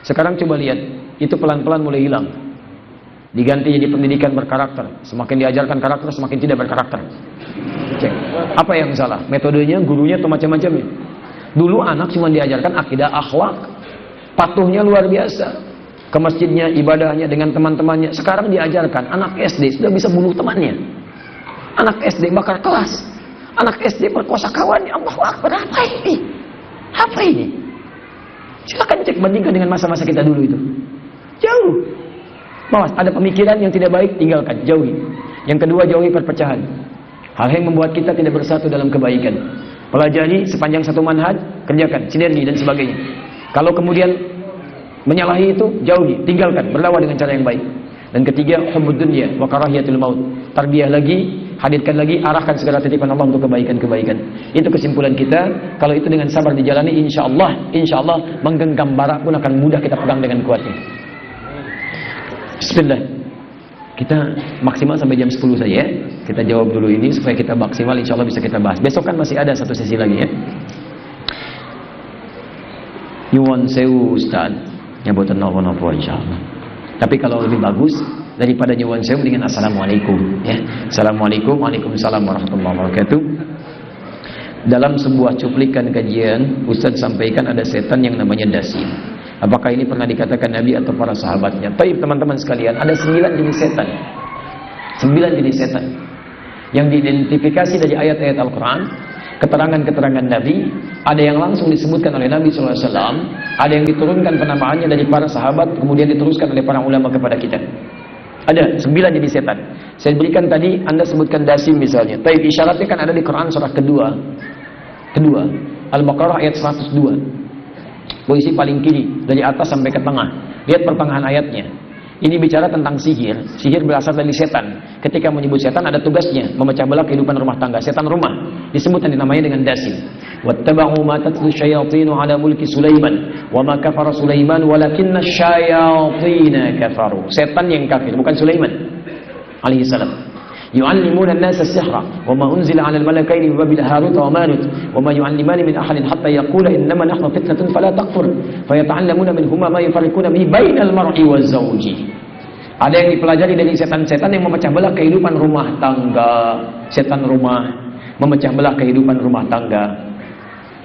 Sekarang coba lihat, itu pelan-pelan mulai hilang. Diganti jadi pendidikan berkarakter. Semakin diajarkan karakter, semakin tidak berkarakter. Cek. Apa yang salah? Metodenya, gurunya atau macam-macamnya? Dulu anak cuma diajarkan akidah, akhlak, patuhnya luar biasa. Ke masjidnya, ibadahnya dengan teman-temannya. Sekarang diajarkan anak SD sudah bisa bunuh temannya. Anak SD bakar kelas. Anak SD perkosa kawannya. Allahu Akbar, apa ini? Apa ini? Silakan cek, bandingkan dengan masa-masa kita dulu itu. Jauh. Mawas, ada pemikiran yang tidak baik, tinggalkan, jauhi. Yang kedua, jauhi perpecahan. Hal yang membuat kita tidak bersatu dalam kebaikan. Pelajari sepanjang satu manhaj, kerjakan, sinergi dan sebagainya. Kalau kemudian menyalahi itu, jauhi, tinggalkan, berlawan dengan cara yang baik. Dan ketiga, hubbud dunya wa karahiyatul maut. Tarbiyah lagi, hadirkan lagi, arahkan segala titipan Allah untuk kebaikan-kebaikan. Itu kesimpulan kita. Kalau itu dengan sabar dijalani, insya Allah menggenggam bara pun akan mudah kita pegang dengan kuatnya. Bismillah. Kita maksimal sampai jam 10 saja ya. Kita jawab dulu ini supaya kita maksimal, insya Allah bisa kita bahas. Besok kan masih ada satu sesi lagi ya. Nyuwun sewu Ustaz, nyabutan napa-napa insya Allah. Tapi kalau lebih bagus daripada nyuwun sewu, dengan assalamualaikum ya. Assalamualaikum, waalaikumsalam warahmatullahi wabarakatuh. Dalam sebuah cuplikan kajian, Ustaz sampaikan ada setan yang namanya dasim. Apakah ini pernah dikatakan Nabi atau para sahabatnya? Baik teman-teman sekalian, ada 9 jenis setan. 9 jenis setan yang diidentifikasi dari ayat-ayat Al-Quran, keterangan-keterangan Nabi. Ada yang langsung disebutkan oleh Nabi SAW, ada yang diturunkan penamaannya dari para sahabat, kemudian diteruskan oleh para ulama kepada kita. Ada 9 jenis setan. Saya berikan tadi, Anda sebutkan dasim misalnya. Tapi isyaratnya kan ada di Quran surah kedua Al-Baqarah ayat 102. Posisi paling kiri, dari atas sampai ke tengah. Lihat pertengahan ayatnya. Ini bicara tentang sihir. Sihir berasal dari setan. Ketika menyebut setan ada tugasnya, memecah belah kehidupan rumah tangga. Setan rumah disebut dan dinamai dengan dasim. Wattaba'u ma tatlu syayatinu ala mulki Sulaiman wa ma kafara Sulaiman walakinna syayatina kafaru. Setan yang kafir, bukan Sulaiman alaihi salam. Yu'allimuna an-nasa as-sihra wa ma unzila 'ala al-malakaini bi Babil Harut wa Marut wa ma yu'allimani min ahadin hatta yaqula innama nahnu fitnatun fala takfur fayata'allamuna minhuma ma yufarriquna bihi bainal mar'i wa zawji. Ada yang dipelajari dari setan-setan yang memecah belah kehidupan rumah tangga. Setan rumah memecah belah kehidupan rumah tangga.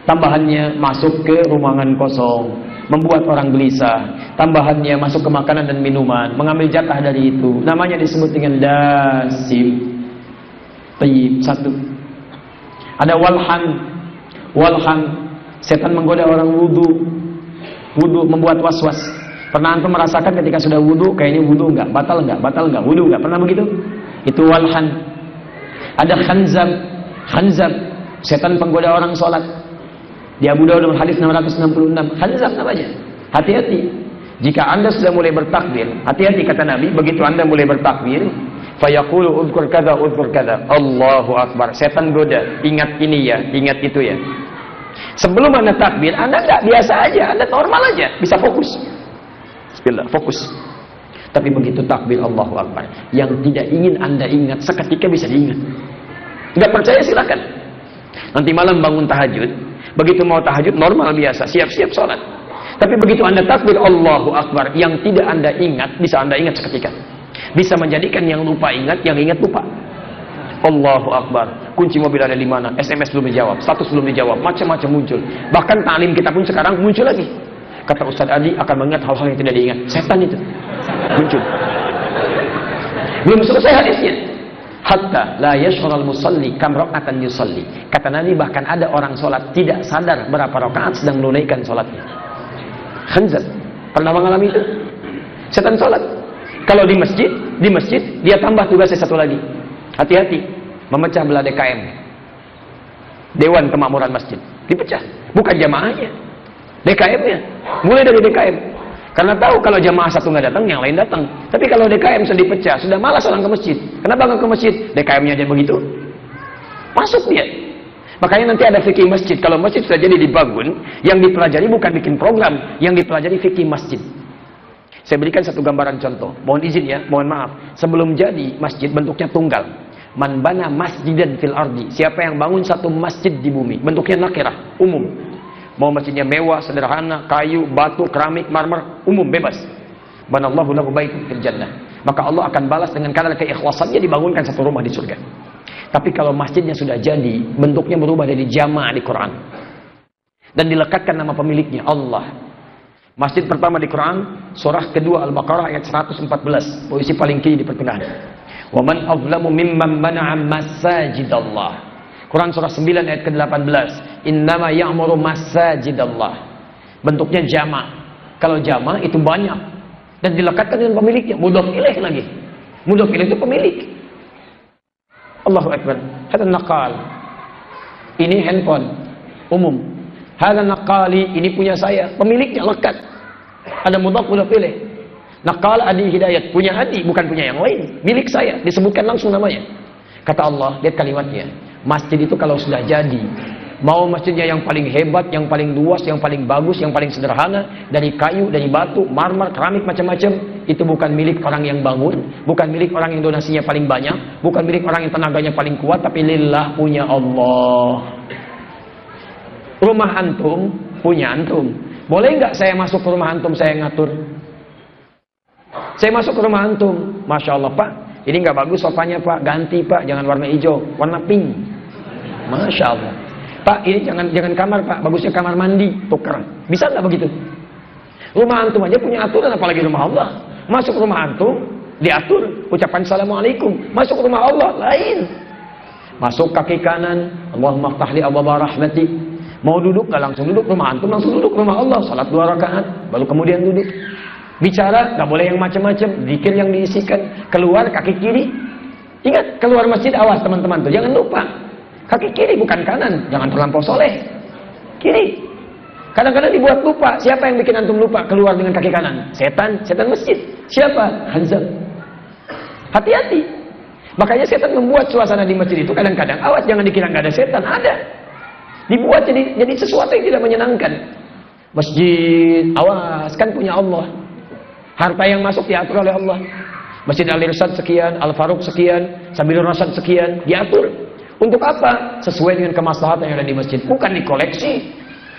Tambahannya masuk ke ruangan kosong, membuat orang gelisah. Tambahannya masuk ke makanan dan minuman, mengambil jatah dari itu. Namanya disebut dengan dasim. Tayyib. 1. Ada walhan. Setan menggoda orang wudu membuat was-was. Pernah antum merasakan ketika sudah wudu, kayaknya wudu enggak, batal enggak, wudu enggak, pernah begitu? Itu walhan. Ada khanzab. Setan penggoda orang sholat. Di Abu Dawud hadis 666, khanzab namanya. Hati-hati. Jika Anda sudah mulai bertakbir, hati-hati kata Nabi, begitu Anda mulai bertakbir, fayaqulu udhkur kadza, Allahu Akbar. Setan goda, ingat ini ya, ingat itu ya. Sebelum Anda takbir, Anda enggak biasa aja, Anda normal aja, bisa fokus. Bismillah, fokus. Tapi begitu takbir Allahu Akbar, yang tidak ingin Anda ingat seketika bisa diingat. Enggak percaya silakan. Nanti malam bangun tahajud, begitu mau tahajud normal biasa, siap-siap sholat. Tapi begitu Anda takbir Allahu Akbar, yang tidak Anda ingat, bisa Anda ingat seketika. Bisa menjadikan yang lupa ingat, yang ingat lupa. Allahu Akbar. Kunci mobil ada di mana? SMS belum dijawab, status belum dijawab, macam-macam muncul. Bahkan ta'lim kita pun sekarang muncul lagi. Kata Ustaz Adi akan mengingat hal-hal yang tidak diingat. Setan itu muncul. Belum selesai hadisnya. Hatta la yash'urul musalli kam raka'atan yusalli. Kata Nabi, bahkan ada orang sholat tidak sadar berapa rakaat sedang menunaikan sholatnya. Khanzab. Pernah mengalami itu? Setan sholat. Kalau di masjid dia tambah tugasnya satu lagi. Hati-hati, memecah belah DKM. Dewan Kemakmuran Masjid. Dipecah. Bukan jamaahnya, DKM-nya. Mulai dari DKM. Karena tahu kalau jamaah satu nggak datang, yang lain datang. Tapi kalau DKM sudah dipecah, sudah malas orang ke masjid. Kenapa nggak ke masjid? DKM-nya aja begitu. Masuk dia. Makanya nanti ada fikih masjid. Kalau masjid sudah jadi dibangun, yang dipelajari bukan bikin program, yang dipelajari fikih masjid. Saya berikan satu gambaran contoh. Mohon izin ya, mohon maaf. Sebelum jadi masjid bentuknya tunggal. Man bana masjidan fil ardi. Siapa yang bangun satu masjid di bumi, bentuknya nakirah, umum. Mau masjidnya mewah, sederhana, kayu, batu, keramik, marmer, umum, bebas. Banallahu lahu baitan fil jannah. Maka Allah akan balas dengan kadar keikhlasannya dibangunkan satu rumah di surga. Tapi kalau masjidnya sudah jadi, bentuknya berubah dari jamaah di Quran. Dan dilekatkan nama pemiliknya, Allah. Masjid pertama di Quran, surah kedua Al-Baqarah ayat 114, posisi paling kiri di pertengahan. Wa man azlamu mimman mana'a masajidallah. Quran surah 9 ayat ke-18. Innama ya'muru masajidallah. Bentuknya jama'. Kalau jama' itu banyak dan dilekatkan dengan pemiliknya, mudhaf ilaih lagi. Mudhaf ilaih itu pemilik. Allahu Akbar. Hadza naqal. Ini handphone umum. Hadza naqali, ini punya saya, pemiliknya lekat. Ada mudhaf ilaih. Naqal adi hidayat, punya Adi, bukan punya yang lain. Milik saya, disebutkan langsung namanya. Kata Allah, lihat kalimatnya. Masjid itu kalau sudah jadi, mau masjidnya yang paling hebat, yang paling luas, yang paling bagus, yang paling sederhana, dari kayu, dari batu, marmer, keramik, macam-macam, itu bukan milik orang yang bangun, bukan milik orang yang donasinya paling banyak, bukan milik orang yang tenaganya paling kuat, tapi lillah, punya Allah. Rumah antum, punya antum. Boleh nggak saya masuk ke rumah antum, saya ngatur? Saya masuk ke rumah antum, Masya Allah Pak, ini nggak bagus sofanya Pak, ganti Pak, jangan warna hijau, warna pink. Masya Allah. Pak, ini jangan kamar Pak, bagusnya kamar mandi, tukar. Bisa nggak begitu? Rumah antum aja punya aturan, apalagi rumah Allah. Masuk rumah antum, diatur, ucapan Assalamualaikum. Masuk rumah Allah, lain. Masuk kaki kanan, Allahumma ftahli abwaaba rahmati. Mau duduk, nggak langsung duduk rumah antum, langsung duduk rumah Allah. Salat 2 rakaat, baru kemudian duduk. Bicara, nggak boleh yang macam-macam, zikir yang diisikan. Keluar kaki kiri. Ingat, keluar masjid, awas teman-teman tuh, jangan lupa. Kaki kiri bukan kanan, jangan terlampau soleh. Kiri. Kadang-kadang dibuat lupa. Siapa yang bikin antum lupa keluar dengan kaki kanan? Setan, setan masjid. Siapa? Hanzab. Hati-hati. Makanya setan membuat suasana di masjid itu kadang-kadang, awas jangan dikira nggak ada setan, ada. Dibuat jadi sesuatu yang tidak menyenangkan. Masjid, awas, kan punya Allah. Harta yang masuk diatur oleh Allah. Masjid Al-Irsyad sekian, Al-Faruq sekian, Sabilur Rasyad sekian, diatur. Untuk apa? Sesuai dengan kemaslahatan yang ada di masjid. Bukan dikoleksi.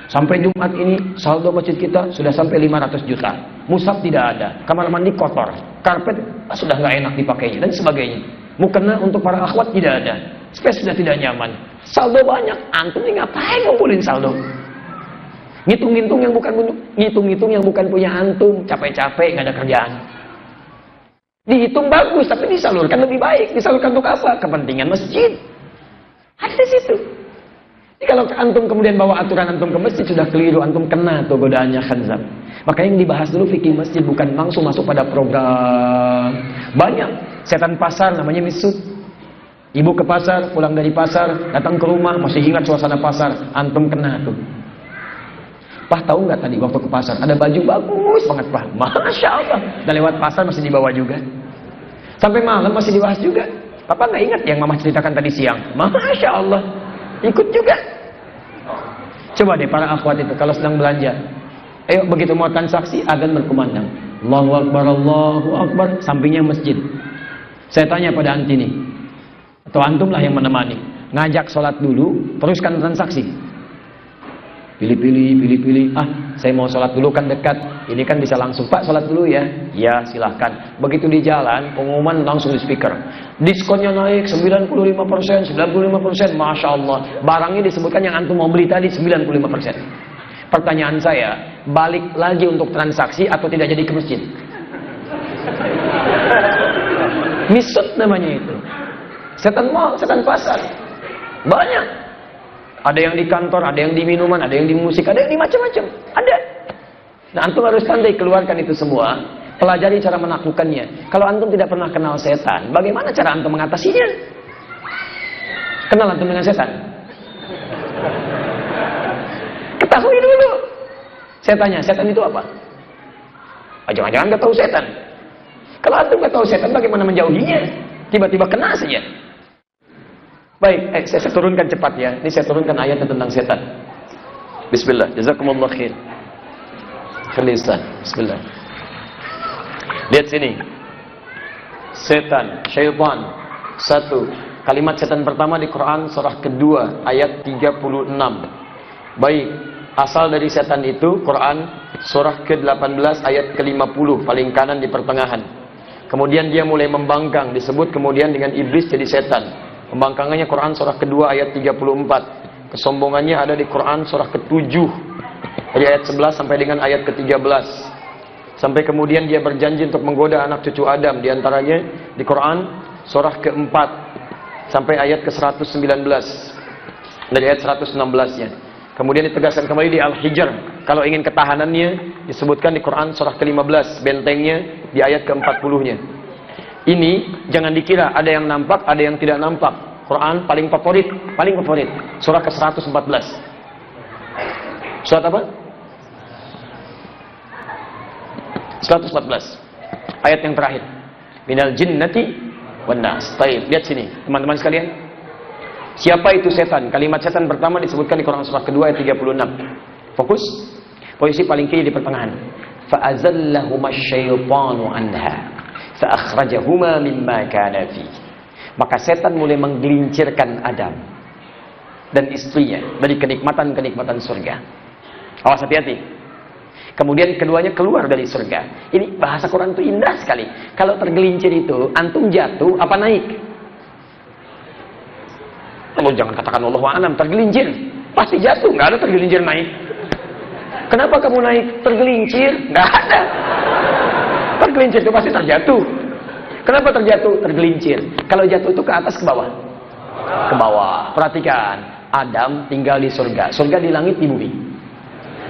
Sampai Jumat ini, saldo masjid kita sudah sampai 500 juta. Mushaf tidak ada. Kamar mandi kotor. Karpet sudah nggak enak dipakainya. Dan sebagainya. Mukena untuk para akhwat tidak ada. Space sudah tidak nyaman. Saldo banyak. Antum ini ngapain ngumpulin saldo? Ngitung-ngitung yang bukan punya antum. Capek-capek, nggak ada kerjaan. Dihitung bagus, tapi disalurkan lebih baik. Disalurkan untuk apa? Kepentingan masjid. Ada di situ. Jadi kalau antum kemudian bawa aturan antum ke masjid, sudah keliru, antum kena tuh godaannya khanzab. Makanya yang dibahas dulu fikih masjid, bukan langsung masuk pada program. Banyak setan pasar namanya misut. Ibu ke pasar, pulang dari pasar, datang ke rumah, masih ingat suasana pasar, antum kena tuh. Pak, tahu nggak tadi waktu ke pasar ada baju bagus banget Pak, Masya Allah. Dan lewat pasar masih dibawa juga. Sampai malam masih dibahas juga. Papa nggak ingat yang mama ceritakan tadi siang? Masya Allah, ikut juga. Coba deh para akhwat itu kalau sedang belanja, ayo begitu mau transaksi azan berkumandang, Allahu Akbar, Allahu Akbar, sampingnya masjid. Saya tanya pada anti nih, atau antum lah yang menemani, ngajak sholat dulu, teruskan transaksi. Pilih-pilih. Saya mau sholat dulu kan dekat. Ini kan bisa langsung, Pak sholat dulu ya. Ya silahkan. Begitu di jalan, pengumuman langsung di speaker. Diskonnya naik 95%, 95%. Masya Allah. Barangnya disebutkan yang antum mau beli tadi 95%. Pertanyaan saya, balik lagi untuk transaksi atau tidak jadi ke masjid? Misut namanya itu. Setan mal, setan pasar. Banyak. Ada yang di kantor, ada yang di minuman, ada yang di musik, ada yang di macam-macam. Ada. Nah, antum harus pandai keluarkan itu semua. Pelajari cara menaklukkannya. Kalau antum tidak pernah kenal setan, bagaimana cara antum mengatasinya? Kenal antum dengan setan? Ketahui dulu. Saya tanya, setan itu apa? Jangan-jangan nggak tahu setan. Kalau antum nggak tahu setan, bagaimana menjauhinya? Tiba-tiba kena saja. Baik, saya turunkan cepat ya. Ini saya turunkan ayat tentang setan. Bismillah, jazakumullah khair. Khalisan, bismillah. Lihat sini. Setan, syaitan. Satu. Kalimat setan pertama di Quran surah kedua ayat 36. Baik, asal dari setan itu Quran surah ke-18 ayat ke-50 paling kanan di pertengahan. Kemudian dia mulai membangkang, disebut kemudian dengan iblis jadi setan. Pembangkangannya Quran surah kedua ayat 34. Kesombongannya ada di Quran surah ke-7 dari ayat 11 sampai dengan ayat ke-13. Sampai kemudian dia berjanji untuk menggoda anak cucu Adam, diantaranya di Quran surah ke-4 sampai ayat ke-119 dari ayat 116-nya. Kemudian ditegaskan kembali di Al-Hijr. Kalau ingin ketahanannya disebutkan di Quran surah ke-15, bentengnya di ayat ke-40-nya. Ini jangan dikira ada yang nampak, ada yang tidak nampak. Quran paling favorit surah ke-114. Surat apa? 114. Ayat yang terakhir. Minal jinnati wan nas. Baik, lihat sini, teman-teman sekalian. Siapa itu setan? Kalimat setan pertama disebutkan di Quran surah kedua ayat 36. Fokus. Posisi paling kiri di pertengahan. Fa'azallahuma syaitanu anha fa'akhrajahuma mimma kana fi. Maka setan mulai menggelincirkan Adam dan istrinya dari kenikmatan-kenikmatan surga. Awas, hati-hati. Kemudian keduanya keluar dari surga. Ini bahasa Quran itu indah sekali. Kalau tergelincir itu, antum jatuh apa naik? Oh, jangan katakan Allahu a'lam, tergelincir pasti jatuh, nggak ada tergelincir naik. Kenapa kamu naik? Tergelincir? Nggak ada. Tergelincir itu pasti terjatuh. Kenapa terjatuh? Tergelincir. Kalau jatuh itu ke atas, ke bawah? Ke bawah. Perhatikan, Adam tinggal di surga. Surga di langit, di bumi?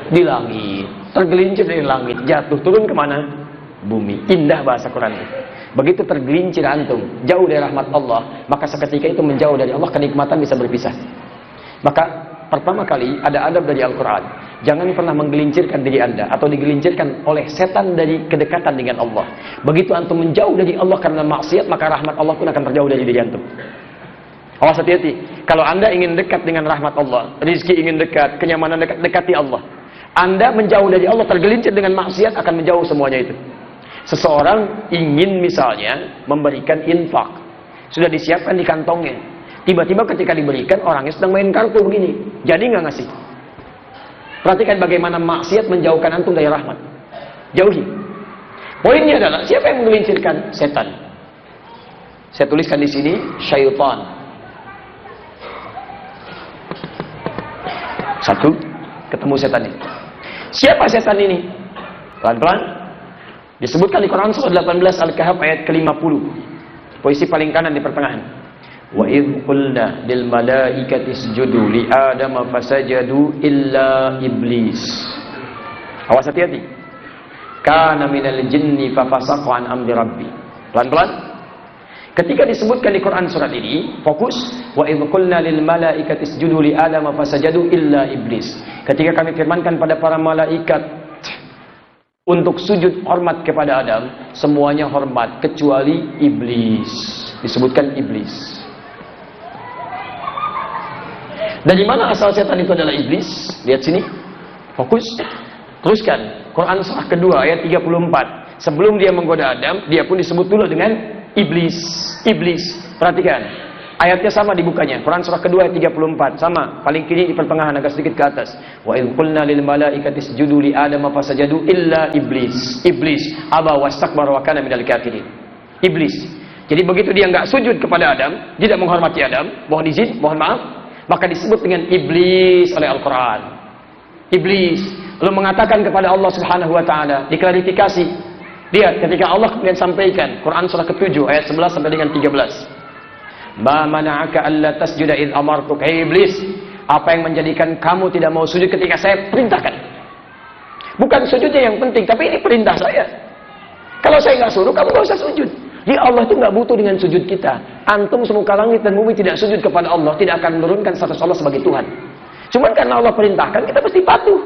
Di langit. Tergelincir dari langit, jatuh turun kemana? Bumi. Indah bahasa Quran. Begitu tergelincir antum jauh dari rahmat Allah, maka seketika itu menjauh dari Allah, kenikmatan bisa berpisah. Maka pertama kali ada adab dari Al-Quran. Jangan pernah menggelincirkan diri anda atau digelincirkan oleh setan dari kedekatan dengan Allah. Begitu antum menjauh dari Allah karena maksiat, maka rahmat Allah pun akan terjauh dari diri antum. Awas, hati-hati. Kalau anda ingin dekat dengan rahmat Allah, rizki ingin dekat, kenyamanan dekat, dekati Allah. Anda menjauh dari Allah, tergelincir dengan maksiat, akan menjauh semuanya itu. Seseorang ingin misalnya memberikan infak, sudah disiapkan di kantongnya. Tiba-tiba ketika diberikan, orangnya sedang main kartu begini, jadi nggak ngasih. Perhatikan bagaimana maksiat menjauhkan antum dari rahmat. Jauhi. Poinnya adalah siapa yang menggelincirkan? Setan. Saya tuliskan di sini, syaitan. Satu, ketemu setan ini. Siapa setan ini? Pelan-pelan. Disebutkan di Quran surah 18 Al-Kahf ayat ke-50. Posisi paling kanan di pertengahan. Wa idh qulna lil malaikati isjudu li Adam fasajadu illa iblis. Awas, hati-hati. Kana minal jinni fafasaqa an amri rabbi. Pelan-pelan. Ketika disebutkan di Quran surat ini, fokus. Wa idh qulna lil malaikati isjudu li Adam fasajadu illa iblis. Ketika kami firmankan pada para malaikat untuk sujud hormat kepada Adam, semuanya hormat kecuali iblis. Disebutkan iblis. Dari mana asal setan itu adalah iblis? Lihat sini. Fokus. Teruskan. Quran surah kedua ayat 34. Sebelum dia menggoda Adam, dia pun disebut dulu dengan iblis. Iblis. Perhatikan. Ayatnya sama dibukanya. Quran surah kedua ayat 34. Sama. Paling kiri di pertengahan, agak sedikit ke atas. Wa idh qulna lil malaikati isjudu li Adam fasajadu illa iblis. Iblis aba wastakbara wa kana minal kafirin. Iblis. Jadi begitu dia enggak sujud kepada Adam, tidak menghormati Adam, mohon izin, mohon maaf, maka disebut dengan iblis oleh Al-Quran. Iblis. Lalu mengatakan kepada Allah Subhanahu wa taala, diklarifikasi. Lihat ketika Allah kemudian sampaikan Quran surah ke-7 ayat 11 sampai dengan 13. Ma mana'aka alla tasjuda id amartuk. Hei iblis, apa yang menjadikan kamu tidak mau sujud ketika saya perintahkan? Bukan sujudnya yang penting, tapi ini perintah saya. Kalau saya nggak suruh, kamu nggak usah sujud. Jadi Allah itu nggak butuh dengan sujud kita. Antum semuka langit dan bumi tidak sujud kepada Allah, tidak akan menurunkan status Allah sebagai Tuhan. Cuman karena Allah perintahkan, kita pasti patuh.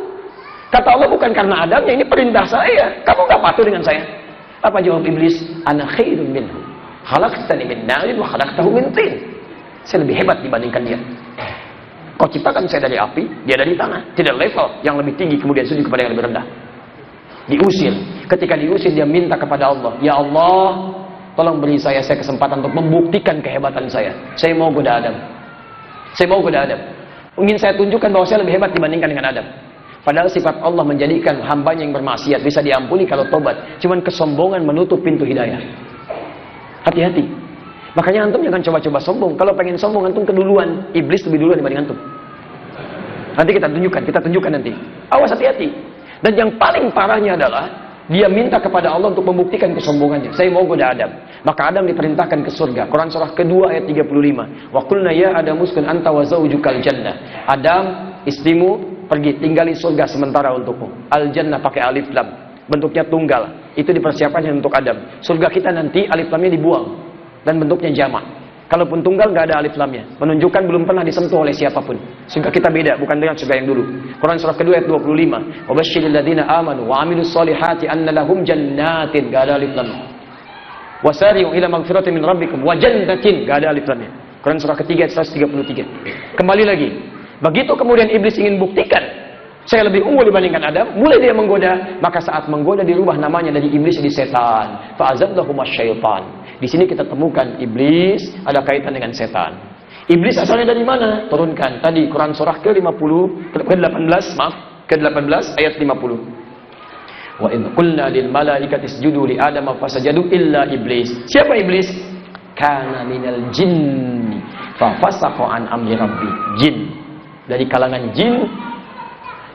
Kata Allah, bukan karena Adamnya, ini perintah saya. Kamu nggak patuh dengan saya? Apa jawab iblis? Ana khairun minhu. Khalaqtani min narin wa khalaqtahu min tin. Saya lebih hebat dibandingkan dia. Kau ciptakan saya dari api, dia dari tanah. Tidak level yang lebih tinggi, kemudian sujud kepada yang lebih rendah. Diusir. Ketika diusir, dia minta kepada Allah, ya Allah, tolong beri saya kesempatan untuk membuktikan kehebatan saya. Saya mau goda Adam. Saya mau goda Adam. Ingin saya tunjukkan bahwa saya lebih hebat dibandingkan dengan Adam. Padahal sifat Allah menjadikan hambanya yang bermaksiat bisa diampuni kalau tobat. Cuman kesombongan menutup pintu hidayah. Hati-hati. Makanya antum jangan coba-coba sombong. Kalau pengen sombong, antum keduluan. Iblis lebih duluan dibanding antum. Nanti kita tunjukkan nanti. Awas, hati-hati. Dan yang paling parahnya adalah dia minta kepada Allah untuk membuktikan kesombongannya. Saya mau goda Adam. Maka Adam diperintahkan ke surga. Quran surah kedua ayat 35. Wa qulna ya Adam uskun anta wa zawjukal jannah. Adam, istrimu pergi tinggali surga sementara untukmu. Al jannah pakai alif lam. Bentuknya tunggal. Itu dipersiapkan untuk Adam. Surga kita nanti alif lamnya dibuang dan bentuknya jamak. Kalaupun tunggal nggak ada alif lamnya, menunjukkan belum pernah disentuh oleh siapapun. Surga kita beda, bukan dengan surga yang dulu. Quran surah kedua ayat 25. Wa basyiril ladzina amanu wa 'amilus solihati anna lahum jannatin, nggak ada alif lamnya. Wasari'u ila magfiratin min rabbikum wa jannatin, nggak ada alif lamnya. Quran surah ketiga ayat 133. Kembali lagi. Begitu kemudian iblis ingin buktikan saya lebih unggul dibandingkan Adam, mulai dia menggoda, maka saat menggoda dirubah namanya dari iblis jadi setan. Fa'azallahuma syaitan. Di sini kita temukan iblis ada kaitan dengan setan. Iblis asalnya dari mana? Turunkan tadi Quran surah ke-18 ayat 50. Wa in qulna lil malaikati isjudu li adama fasajadu illa iblis. Siapa iblis? Kana minal jinni fa fasaqa an amri rabbi. Jin. Dari kalangan jin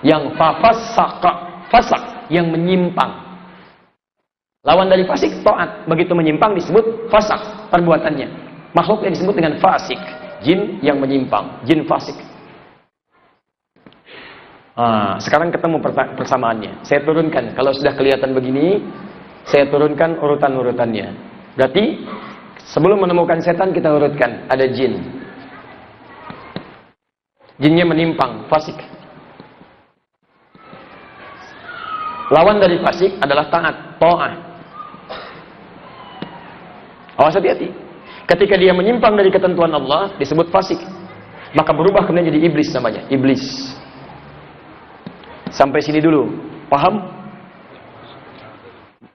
yang fasak, yang menyimpang. Lawan dari fasik, taat. Begitu menyimpang disebut fasak perbuatannya. Makhluk yang disebut dengan fasik, jin yang menyimpang, jin fasik. Sekarang ketemu persamaannya. Saya turunkan, kalau sudah kelihatan begini, saya turunkan urutan-urutannya. Berarti sebelum menemukan setan kita urutkan, ada jin. Jinnya menyimpang, fasik. Lawan dari fasik adalah taat, ta'ah. Awas, hati-hati. Ketika dia menyimpang dari ketentuan Allah, disebut fasik. Maka berubah kemudian jadi iblis namanya, iblis. Sampai sini dulu, paham?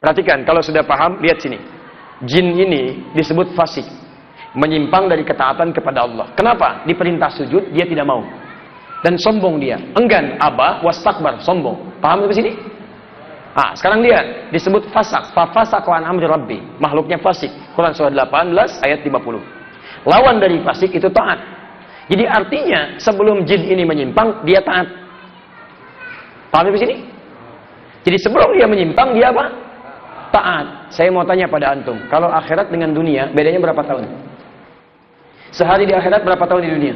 Perhatikan, kalau sudah paham, lihat sini. Jin ini disebut fasik, menyimpang dari ketaatan kepada Allah. Kenapa? Diperintah sujud, dia tidak mau. Dan sombong dia, enggan, aba, wastakbar, sombong. Paham sampai sini? Sekarang lihat, disebut fasak, fasak wa an amri rabbi, makhluknya fasik. Quran surah 18 ayat 50. Lawan dari fasik itu taat. Jadi artinya sebelum jin ini menyimpang, dia taat. Paham di sini? Jadi sebelum dia menyimpang, dia apa? Taat. Saya mau tanya pada antum, kalau akhirat dengan dunia bedanya berapa tahun? Sehari di akhirat berapa tahun di dunia?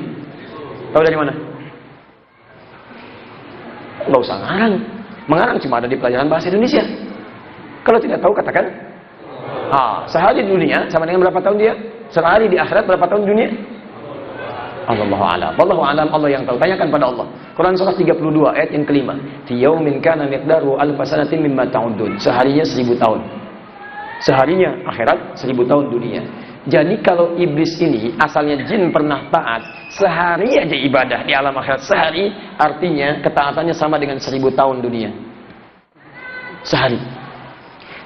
Tahu dari mana? Nggak usah ngarang. Mengarang cuma ada di pelajaran bahasa Indonesia. Kalau tidak tahu katakan. Sehari di dunia sama dengan berapa tahun dia? Sehari di akhirat berapa tahun di dunia? Allahu a'lam. Wallahu a'lam, Allah yang tahu. Tanyakan pada Allah. Quran surah 32 ayat yang kelima. Fi yaumin kana miqdaru alf sanatin mimma ta'udun. Seharinya 1000 tahun. Seharinya akhirat 1000 tahun dunia. Jadi kalau iblis ini asalnya jin pernah taat, sehari aja ibadah di alam akhirat, sehari artinya ketaatannya sama dengan 1000 tahun dunia. Sehari.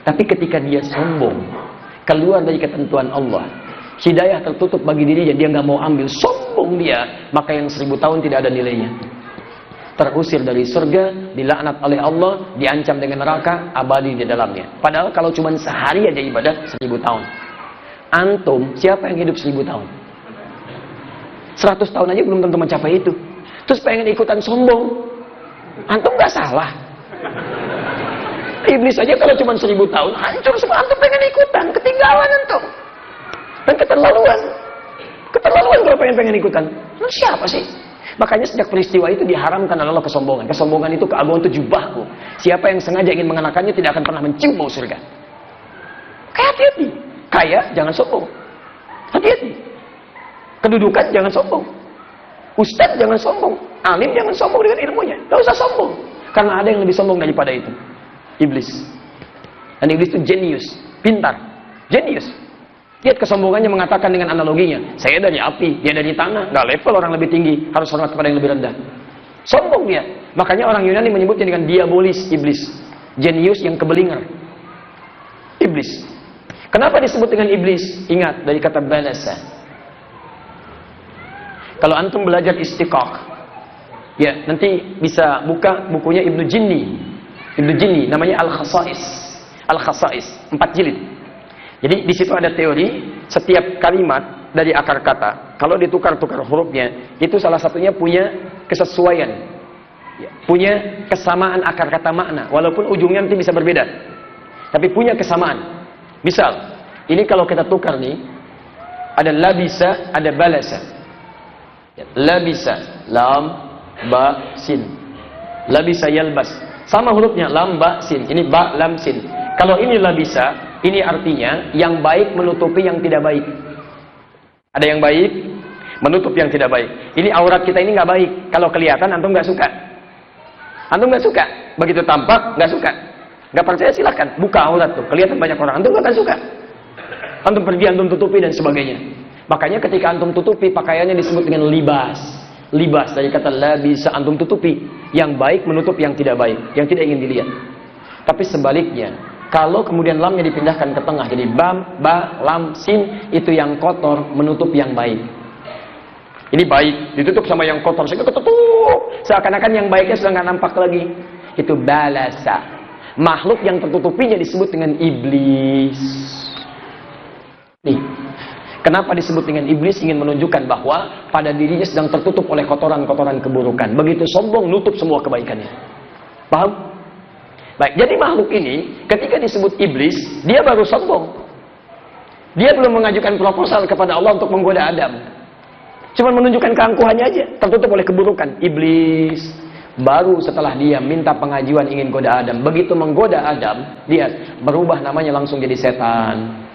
Tapi ketika dia sombong, keluar dari ketentuan Allah, hidayah tertutup bagi dirinya, dia nggak mau ambil, sombong dia, maka yang 1000 tahun tidak ada nilainya. Terusir dari surga, dilaknat oleh Allah, diancam dengan neraka, abadi di dalamnya. Padahal kalau cuma sehari aja ibadah 1000 tahun. Antum, siapa yang hidup 1000 tahun? 100 tahun aja belum tentu mencapai itu. Terus pengen ikutan sombong. Antum gak salah. Iblis aja kalau cuma 1000 tahun, hancur semua. Antum pengen ikutan, ketinggalan antum. Dan keterlaluan. Keterlaluan kalau pengen ikutan. Lu siapa sih? Makanya sejak peristiwa itu diharamkan adalah kesombongan. Kesombongan itu keagungan, itu jubahku. Siapa yang sengaja ingin mengenakannya tidak akan pernah mencium bau surga. Hati-hati. Kaya, jangan sombong. Hati-hati. Kedudukan, jangan sombong. Ustadz jangan sombong, alim jangan sombong dengan ilmunya. Gak usah sombong, karena ada yang lebih sombong daripada itu. Iblis. Dan iblis itu jenius, pintar, jenius. Lihat kesombongannya mengatakan dengan analoginya, saya dari api, dia dari tanah. Gak level orang lebih tinggi, harus hormat kepada yang lebih rendah. Sombong dia. Makanya orang Yunani menyebutnya dengan diabolis, iblis. Jenius yang kebelingar. Iblis. Kenapa disebut dengan iblis? Ingat dari kata balasa. Kalau antum belajar istiqaq, ya nanti bisa buka bukunya Ibnu Jinni. Ibnu Jinni namanya Al-Khasais. Al-Khasais, 4 jilid. Jadi di situ ada teori setiap kalimat dari akar kata, kalau ditukar-tukar hurufnya, itu salah satunya punya kesesuaian, punya kesamaan akar kata makna, walaupun ujungnya nanti bisa berbeda, tapi punya kesamaan. Misal, ini kalau kita tukar nih, ada labisa, ada balasa. Labisa, lam, ba, sin. Labisa yalbas, sama hurufnya, lam, ba, sin. Ini ba, lam, sin. Kalau ini labisa, ini artinya yang baik menutupi yang tidak baik. Ada yang baik menutup yang tidak baik. Ini aurat kita ini nggak baik. Kalau kelihatan antum nggak suka. Antum nggak suka. Begitu tampak nggak suka. Nggak percaya silahkan buka aurat tuh. Kelihatan banyak orang. Antum nggak akan suka. Antum pergi antum tutupi dan sebagainya. Makanya ketika antum tutupi pakaiannya disebut dengan libas. Libas dari kata labisa, antum tutupi. Yang baik menutup yang tidak baik, yang tidak ingin dilihat. Tapi sebaliknya, kalau kemudian lamnya dipindahkan ke tengah, jadi bam, ba, lam, sin, itu yang kotor menutup yang baik. Ini baik, ditutup sama yang kotor, sehingga ketutup. Seakan-akan yang baiknya sudah nggak nampak lagi. Itu balasa. Makhluk yang tertutupinya disebut dengan iblis. Nih, kenapa disebut dengan iblis? Ingin menunjukkan bahwa pada dirinya sedang tertutup oleh kotoran-kotoran keburukan. Begitu sombong, nutup semua kebaikannya. Paham? Baik, jadi makhluk ini ketika disebut iblis, dia baru sombong. Dia belum mengajukan proposal kepada Allah untuk menggoda Adam. Cuma menunjukkan keangkuhannya aja, tertutup oleh keburukan. Iblis baru setelah dia minta pengajuan ingin goda Adam. Begitu menggoda Adam, lihat, berubah namanya langsung jadi setan.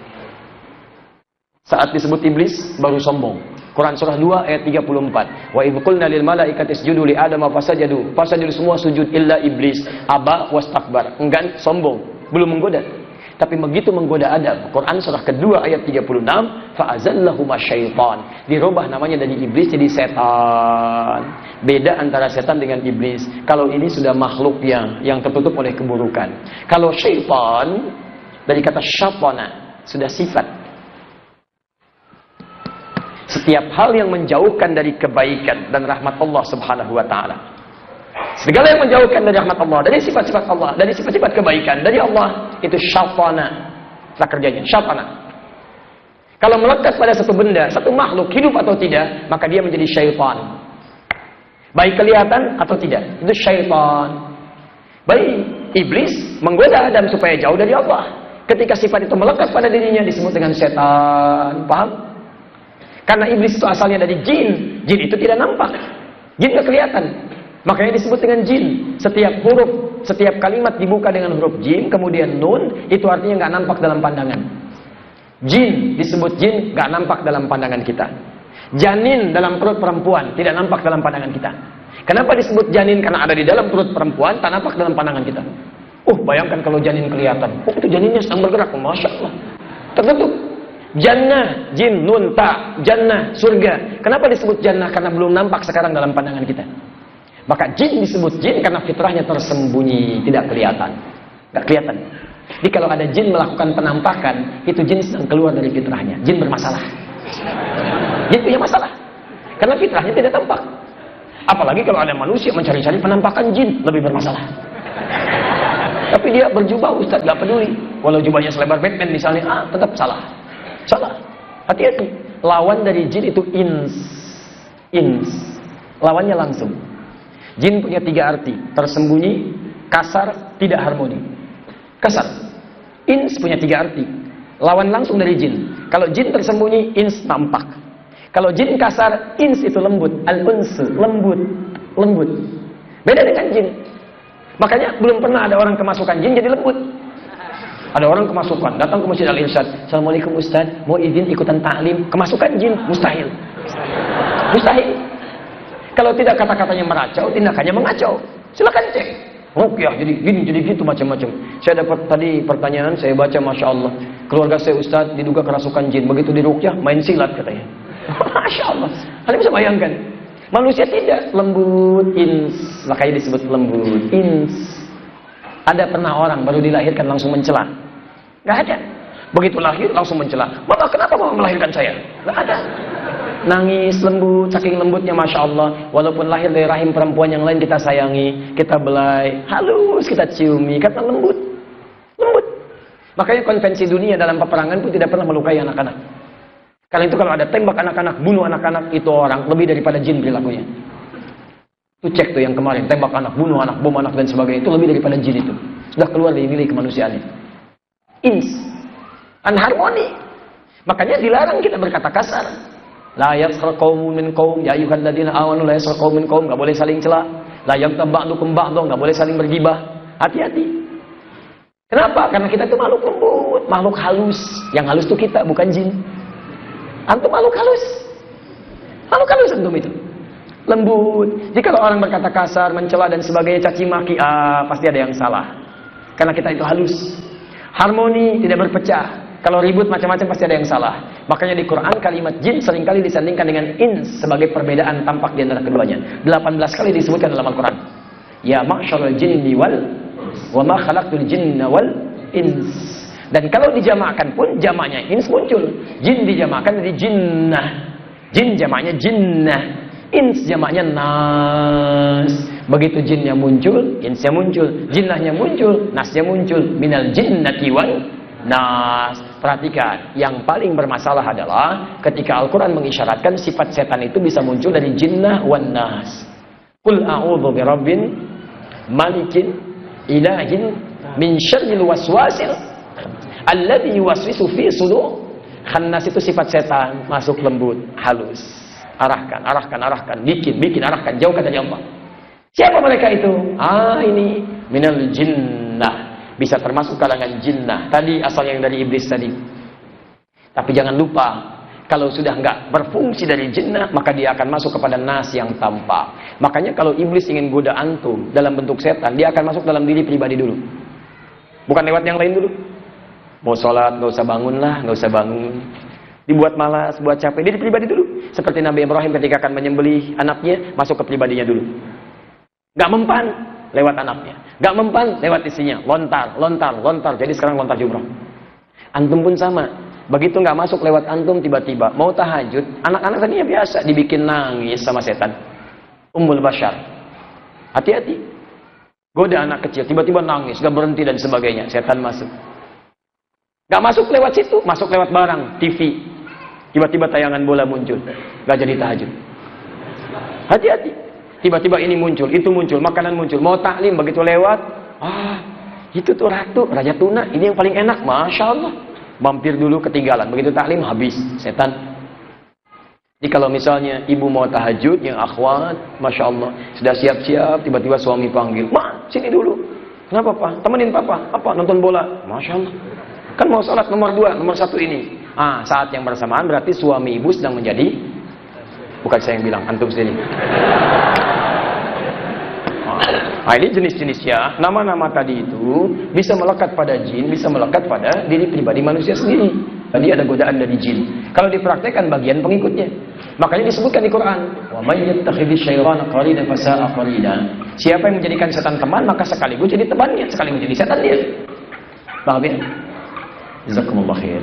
Saat disebut iblis, baru sombong. Quran surah 2 ayat 34. Wa idh qulna lil malaikati isjudu li Adam fasajadu. Fasajadu semua sujud illa iblis. Aba wastakbar. Enggan, sombong, belum menggoda. Tapi begitu menggoda Adam, Quran surah kedua ayat 36, fa'azallahuma syaitan. Dirubah namanya dari iblis jadi setan. Beda antara setan dengan iblis. Kalau ini sudah makhluk yang tertutup oleh keburukan. Kalau syaitan dari kata syatana, sudah sifat. Setiap hal yang menjauhkan dari kebaikan dan rahmat Allah Subhanahu wa taala. Segala yang menjauhkan dari rahmat Allah, dari sifat-sifat Allah, dari sifat-sifat kebaikan dari Allah, itu syaitana. Nah kerjanya syaitana. Kalau melekat pada satu benda, satu makhluk hidup atau tidak, maka dia menjadi syaitan. Baik kelihatan atau tidak, itu syaitan. Baik iblis menggoda Adam supaya jauh dari Allah. Ketika sifat itu melekat pada dirinya disebut dengan setan. Paham? Karena iblis itu asalnya dari jin. Jin itu tidak nampak. Jin tidak kelihatan. Makanya disebut dengan jin. Setiap huruf, setiap kalimat dibuka dengan huruf jim, kemudian nun, itu artinya nggak nampak dalam pandangan. Jin disebut jin, nggak nampak dalam pandangan kita. Janin dalam perut perempuan, tidak nampak dalam pandangan kita. Kenapa disebut janin? Karena ada di dalam perut perempuan, tak nampak dalam pandangan kita. Bayangkan kalau janin kelihatan. Itu janinnya sedang bergerak. Masya Allah. Tertutup. Jannah, jin, nun, ta, jannah, surga. Kenapa disebut jannah? Karena belum nampak sekarang dalam pandangan kita. Maka jin disebut jin karena fitrahnya tersembunyi, tidak kelihatan. Tidak kelihatan. Jadi kalau ada jin melakukan penampakan, itu jin sedang keluar dari fitrahnya. Jin bermasalah. Jin punya masalah. Karena fitrahnya tidak tampak. Apalagi kalau ada manusia mencari-cari penampakan jin, lebih bermasalah. Tapi dia berjubah, Ustaz, gak peduli. Walau jubahnya selebar Batman misalnya, tetap salah. Salah. Hati-hati. Lawan dari jin itu ins. Ins. Lawannya langsung. Jin punya 3 arti. Tersembunyi, kasar, tidak harmoni. Kasar. Ins punya 3 arti. Lawan langsung dari jin. Kalau jin tersembunyi, ins nampak. Kalau jin kasar, ins itu lembut. Al-unsu, lembut. Lembut. Beda dengan jin. Makanya belum pernah ada orang kemasukan jin jadi lembut. Ada orang kemasukan, datang ke Masjid Al-Irsyad. Assalamualaikum Ustaz, mau izin ikutan taklim. Kemasukan jin, mustahil. Mustahil. Kalau tidak kata-katanya meracau, tindakannya mengacau. Silakan cek. Ruqyah jadi gini, jadi gitu, macam-macam. Saya dapat tadi pertanyaan, saya baca, Masya Allah. Keluarga saya Ustaz diduga kerasukan jin. Begitu di ruqyah, main silat katanya. Masya Allah. Kalian bisa bayangkan. Manusia tidak lembut, ins. Makanya disebut lembut, ins. Ada pernah orang baru dilahirkan langsung mencela? Nggak ada. Begitu lahir langsung mencela. Mama, kenapa mama melahirkan saya? Nggak ada. Nangis lembut, saking lembutnya, Masya Allah. Walaupun lahir dari rahim perempuan yang lain, kita sayangi, kita belai, halus kita ciumi, karena lembut. Lembut. Makanya konvensi dunia dalam peperangan pun tidak pernah melukai anak-anak. Karena itu kalau ada tembak anak-anak, bunuh anak-anak, itu orang lebih daripada jin perilakunya. Itu cek tuh yang kemarin, tembak anak, bunuh anak, bom anak dan sebagainya, itu lebih daripada jin itu. Sudah keluar dari nilai kemanusiaan itu. Ins. Harmoni. Makanya dilarang kita berkata kasar. La yaskhar qaumun min qaum ya ayyuhalladzina amanu la yaskhar qaumun min qaum, enggak boleh saling cela. La yaghtab ba'dukum ba'dha, enggak boleh saling bergibah. Hati-hati. Kenapa? Karena kita itu makhluk lembut, makhluk halus. Yang halus itu kita, bukan jin. Antum makhluk halus. Makhluk halus antum itu. Lembut. Jadi kalau orang berkata kasar, mencela dan sebagainya, caci maki, pasti ada yang salah. Karena kita itu halus. Harmoni, tidak berpecah. Kalau ribut macam-macam pasti ada yang salah. Makanya di Quran kalimat jin seringkali disandingkan dengan ins sebagai perbedaan tampak di antara keduanya. 18 kali disebutkan dalam Al-Quran. Ya ma'syarul jinni wal wa ma khalaqtul jinna wal ins. Dan kalau dijamakkan pun jamaknya ins muncul. Jin dijamakkan jadi jinnah. Jin jamaknya jinnah. Ins jamaknya nas. Begitu jinnya muncul, insnya muncul. Jinnahnya muncul, nasnya muncul. Minal jinnati wal nas. Perhatikan, yang paling bermasalah adalah ketika Al-Quran mengisyaratkan sifat setan itu bisa muncul dari jinnah wan nas. Qul a'udzu birabbin malikin ilahin min syarril waswasil alladzi yuwaswisu fi sudur. Khannas itu sifat setan, masuk lembut, halus. Arahkan, bikin, arahkan, jauhkan dari Allah. Siapa mereka itu? Ini minal jinnah. Bisa termasuk kalangan jinnah. Tadi asalnya yang dari iblis tadi. Tapi jangan lupa, kalau sudah nggak berfungsi dari jinnah, maka dia akan masuk kepada nas yang tampak. Makanya kalau iblis ingin goda antum dalam bentuk setan, dia akan masuk dalam diri pribadi dulu. Bukan lewat yang lain dulu. Mau sholat, nggak usah bangun lah, nggak usah bangun. Dibuat malas, buat capek, diri pribadi dulu. Seperti Nabi Ibrahim ketika akan menyembelih anaknya, masuk ke pribadinya dulu. Nggak mempan, lewat anaknya. Gak mempan, lewat istrinya. Lontar. Jadi sekarang lontar jumroh. Antum pun sama. Begitu gak masuk lewat antum, tiba-tiba mau tahajud, anak-anak tadinya biasa dibikin nangis sama setan. Ummul Bashar. Hati-hati. Goda anak kecil, tiba-tiba nangis, gak berhenti dan sebagainya. Setan masuk. Gak masuk lewat situ, masuk lewat barang, TV. Tiba-tiba tayangan bola muncul. Gak jadi tahajud. Hati-hati. Tiba-tiba ini muncul, itu muncul, makanan muncul, mau taklim, begitu lewat, itu tuh ratu, raja tuna, ini yang paling enak, Masya Allah. Mampir dulu, ketinggalan, begitu taklim, habis, setan. Jadi kalau misalnya ibu mau tahajud, yang akhwat, Masya Allah, sudah siap-siap, tiba-tiba suami panggil, Ma, sini dulu. Kenapa Pak? Temenin Papa. Apa? Nonton bola. Masya Allah. Kan mau sholat nomor 2, nomor 1 ini. Saat yang bersamaan berarti suami ibu sedang menjadi, bukan saya yang bilang, antum sendiri. Ini jenis-jenisnya, nama-nama tadi itu bisa melekat pada jin, bisa melekat pada diri pribadi manusia sendiri. Tadi ada godaan dari jin. Kalau dipraktekkan bagian pengikutnya. Makanya disebutkan di Quran, "Wa may yattakhidhish syaitana qarinan fasa'a qarina." Siapa yang menjadikan setan teman, maka sekaligus jadi temannya, sekaligus jadi setan dia. Paham ya? Jazakumullah khair.